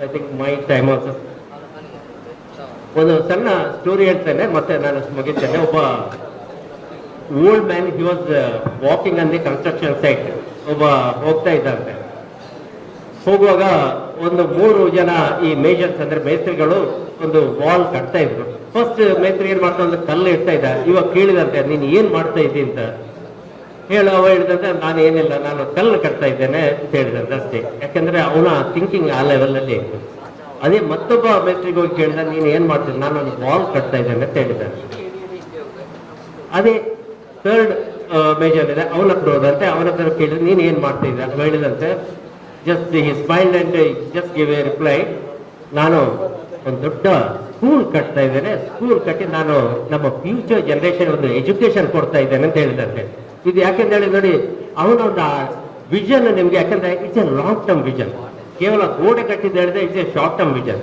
I think my time also. ಒಂದು ಸಣ್ಣ ಸ್ಟೋರಿ ಹೇಳ್ತೇನೆ ಮತ್ತೆ ನಾನು ಮುಗಿಸ್ತೇನೆ. ಒಬ್ಬ old man, he was walking on the construction site. ಒಬ್ಬ ಹೋಗ್ತಾ ಇದ್ದಂತೆ, ಹೋಗುವಾಗ ಒಂದು 3 ಜನ ಈ ಮೇಜರ್ಸ್ ಅಂದ್ರೆ ಮೇಸ್ತ್ರಿಗಳು ಒಂದು ವಾಲ್ ಕಟ್ತಾ ಇದ್ರು. ಫಸ್ಟ್ ಮೇಸ್ತ್ರಿ ಏನ್ ಮಾಡ್ತಾ ಒಂದು ಕಲ್ಲು ಇಡ್ತಾ ಇದ್ದ. ಇವಾಗ ಕೇಳಿದಂತೆ ನೀನ್ ಏನ್ ಮಾಡ್ತಾ ಇದ್ದಿ ಅಂತ ಅವ ಹೇಳಿದಂತೆ, ನಾನು ಏನಿಲ್ಲ, ನಾನು ಕಲ್ಲು ಕಟ್ತಾ ಇದ್ದೇನೆ ಅಂತ ಹೇಳಿದಂತೆ ಅಷ್ಟೇ. ಯಾಕಂದ್ರೆ ಅವನ ಥಿಂಕಿಂಗ್ ಆ ಲೆವೆಲ್ ಅಲ್ಲಿ ಇತ್ತು. ಅದೇ ಮತ್ತೊಬ್ಬ ಮೇಸ್ತ್ರಿಗೆ ಹೋಗಿ ಕೇಳಿದ, ನೀನ್ ಏನ್ ಮಾಡ್ತಿದ್ದ, ನಾನು ಒಂದು ವಾಲ್ ಕಟ್ತಾ ಇದ್ದೇನೆ ಅಂತ ಹೇಳಿದ್ದಾನೆ. ಅದೇ ಥರ್ಡ್ ಮೇಜರ್ ಇದೆ, ಅವನ ಹತ್ರ ಹೋದಂತೆ, ಅವನ ಹತ್ರ ಕೇಳಿದ್ರೆ ನೀನ್ ಏನ್ ಮಾಡ್ತಾ ಇದ್ದ ಹೇಳಿದಂತೆ. Just he smiled and just give A reply, ನಾನು ಒಂದು ದೊಡ್ಡ ಸ್ಕೂಲ್ ಕಟ್ತಾ ಇದ್ದೇನೆ, ಸ್ಕೂಲ್ ಕಟ್ಟಿ ನಾನು ನಮ್ಮ ಫ್ಯೂಚರ್ ಜನರೇಷನ್ ಒಂದು ಎಜುಕೇಶನ್ ಕೊಡ್ತಾ ಇದ್ದೇನೆ ಅಂತ ಹೇಳಿದಂತೆ. ಇದು ಯಾಕೆಂತ ಹೇಳಿ ನೋಡಿ, ಅವನ ಒಂದು ವಿಷನ್ ನಿಮ್ಗೆ, ಯಾಕಂದ್ರೆ it's A long term vision. ಕೇವಲ ಗೋಡೆ ಕಟ್ಟಿದ್ದು ಹೇಳಿದ್ರೆ it's A short term vision.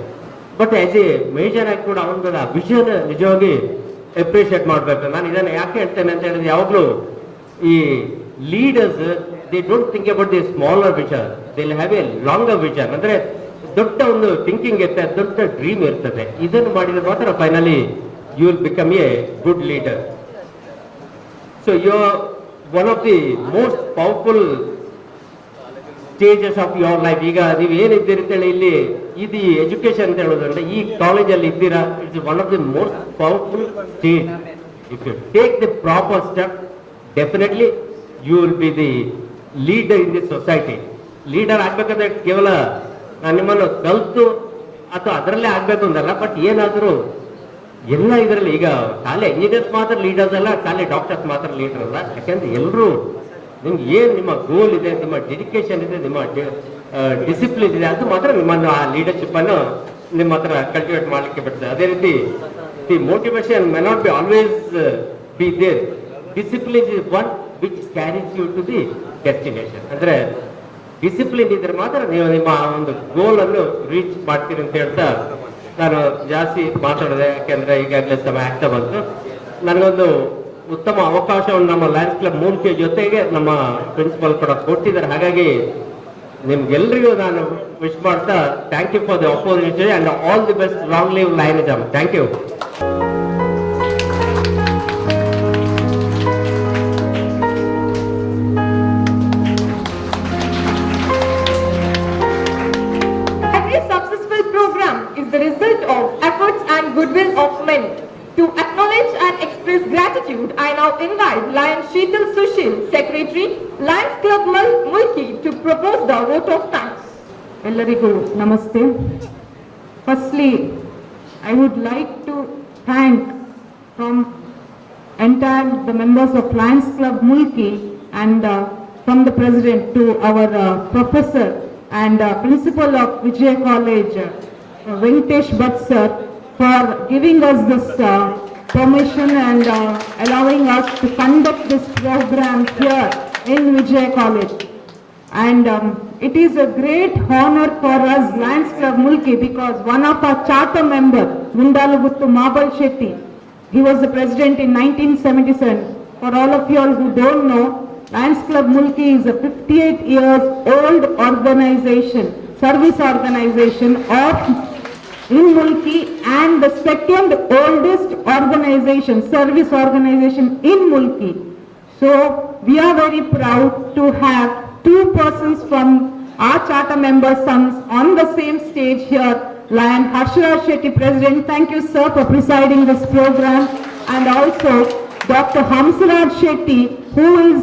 But as A major ಆಗಿ ಕೂಡ ಅವನ ವಿಷನ್ ನಿಜವಾಗಿ ಅಪ್ರಿಷಿಯೇಟ್ ಮಾಡಬೇಕು. ನಾನು ಇದನ್ನು ಯಾಕೆ ಹೇಳ್ತೇನೆ ಅಂತ ಹೇಳಿದ್ರೆ, ಯಾವಾಗಲೂ ಈ leaders they don't think about the smaller vision, they will have A longer vision. ಅಂದ್ರೆ ದೊಡ್ಡ ಒಂದು ಥಿಂಕಿಂಗ್ ಇರ್ತದೆ, ದೊಡ್ಡ ಡ್ರೀಮ್ ಇರ್ತದೆ. ಇದನ್ನು ಮಾಡಿದ್ರೆ ಮಾತ್ರ finally you will become a good leader. So you are one of the most powerful stages of your life. ಈಗ ನೀವು ಏನಿದ್ದೀರಿ ಅಂತೇಳಿ ಇಲ್ಲಿ ಇದು ಎಜುಕೇಶನ್ ಅಂತ ಹೇಳೋದಂದ್ರೆ ಈ ಕಾಲೇಜಲ್ಲಿ ಇದ್ದೀರಾ, it's one of the most powerful stage. If you take the proper step, definitely you will be the leader in the society. Leader ಆಗ್ಬೇಕಂದ್ರೆ ಕೇವಲ ನಾನು ನಿಮ್ಮನ್ನು ಕಲಿತು ಅಥವಾ ಅದರಲ್ಲೇ ಆಗ್ಬೇಕು ಅಂತಲ್ಲ, ಬಟ್ ಏನಾದರೂ ಎಲ್ಲ ಇದರಲ್ಲಿ ಈಗ ಖಾಲಿ ಇಂಜಿನಿಯರ್ಸ್ ಮಾತ್ರ ಲೀಡರ್ಸ್ ಅಲ್ಲ, ಖಾಲಿ ಡಾಕ್ಟರ್ಸ್ ಮಾತ್ರ ಲೀಡರ್ ಅಲ್ಲ. ಯಾಕೆಂದ್ರೆ ಎಲ್ಲರೂ ನಿಮ್ಗೆ ಏನು ನಿಮ್ಮ ಗೋಲ್ ಇದೆ, ನಿಮ್ಮ ಡೆಡಿಕೇಶನ್ ಇದೆ, ನಿಮ್ಮ ಡಿಸಿಪ್ಲಿನ್ ಇದೆ, ಅದು ಮಾತ್ರ ನಿಮ್ಮನ್ನು ಆ ಲೀಡರ್ಶಿಪ್ ಅನ್ನು ನಿಮ್ಮ ಹತ್ರ ಕಲ್ಟಿವೇಟ್ ಮಾಡ್ಲಿಕ್ಕೆ ಬಿಡ್ತದೆ. ಅದೇ ರೀತಿ the motivation may not be always be there. Discipline is one which carries you to the destination. ಅಂದ್ರೆ ಡಿಸಿಪ್ಲಿನ್ ಇದ್ರೆ ಮಾತ್ರ ನೀವು ನಿಮ್ಮ ಒಂದು ಗೋಲ್ ಅನ್ನು ರೀಚ್ ಮಾಡ್ತೀರಿ ಅಂತ ಹೇಳ್ತಾ ನಾನು ಜಾಸ್ತಿ ಮಾತಾಡಿದೆ. ಯಾಕೆಂದ್ರೆ ಈಗಾಗಲೇ ಸಮಯ ಆಗ್ತಾ ಬಂತು. ನನಗೊಂದು ಉತ್ತಮ ಅವಕಾಶವನ್ನು ನಮ್ಮ ಲಯನ್ಸ್ ಕ್ಲಬ್ ಮೂಲ್ಕಿ ಜೊತೆಗೆ ನಮ್ಮ ಪ್ರಿನ್ಸಿಪಲ್ ಕೂಡ ಕೊಟ್ಟಿದ್ದಾರೆ. ಹಾಗಾಗಿ ನಿಮ್ಗೆಲ್ರಿಗೂ ನಾನು ವಿಶ್ ಮಾಡ್ತಾ thank you for the opportunity and all the best. Long live Lionism. Thank you. Every successful program is the result of efforts and goodwill of many. To acknowledge and express gratitude, I now invite Lion Sheetal Sushil, Secretary, Lions Club Mulki, to propose the vote of thanks. ಎಲ್ಲರಿಗೂ ನಮಸ್ತೆ. Firstly, I would like to thank from entire the members of Lions Club Mulki and from the president to our professor and principal of Vijay College, Venkatesh Bhatt sir, for giving us this permission and allowing us to conduct this program here in Vijay College. And it is a great honor for us, Lions Club Mulki, because one of our charter member, Gundaluguttu Mabal Shetty, he was the president in 1977. For all of you all who don't know, Lions Club Mulki is a 58 years old organization, service organization of in Mulki, and the second oldest organization, service organization in Mulki. So we are very proud to have two persons from our charter member sons on the same stage here. Lion Harsharaj Shetty, President, thank you sir for presiding this program, and also Dr. Hamsaraj Shetty, who is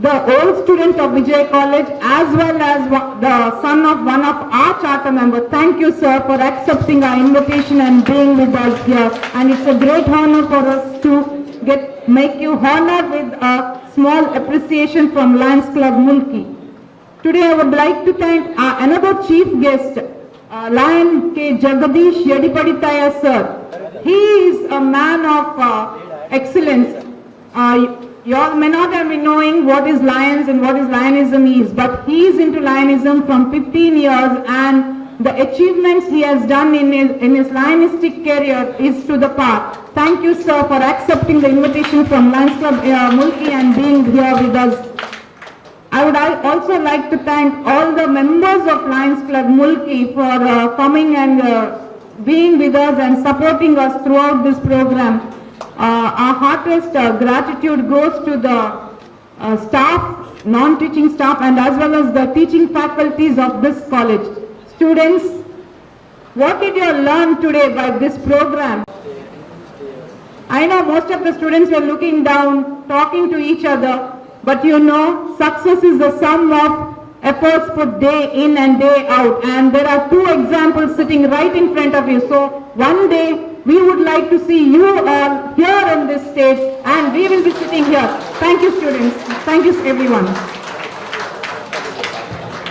the old student of Vijay College as well as the son of one of our charter members. Thank you sir for accepting our invitation and being with us here, and it's a great honor for us to make you honor with a small appreciation from Lions Club Mulki. Today I would like to thank another chief guest, Lion K. Jagadish Yedipaditaya sir. He is a man of excellence. You all may not have been knowing what is Lions and what is Lionism is, but he is into Lionism from 15 years, and the achievements he has done in his Lionistic career is to the part. Thank you sir for accepting the invitation from Lions Club Mulki and being here with us. I would also like to thank all the members of Lions Club Mulki for coming and being with us and supporting us throughout this program. Our heartiest gratitude goes to the staff, non-teaching staff, and as well as the teaching faculties of this college. Students, what did you learn today by this program? I know most of the students were looking down, talking to each other, but you know, success is the sum of efforts put day in and day out, and there are two examples sitting right in front of you. So one day we would like to see you all here on this stage, and we will be sitting here. Thank you students. Thank you everyone.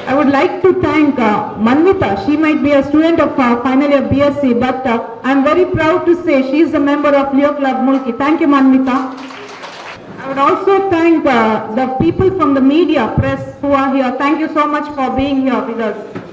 I would like to thank Manvita. She might be a student of final year BSc, but I'm very proud to say she is a member of Leo Club Mulki. Thank you Manvita. I would also thank the people from the media, press who are here. Thank you so much for being here with us.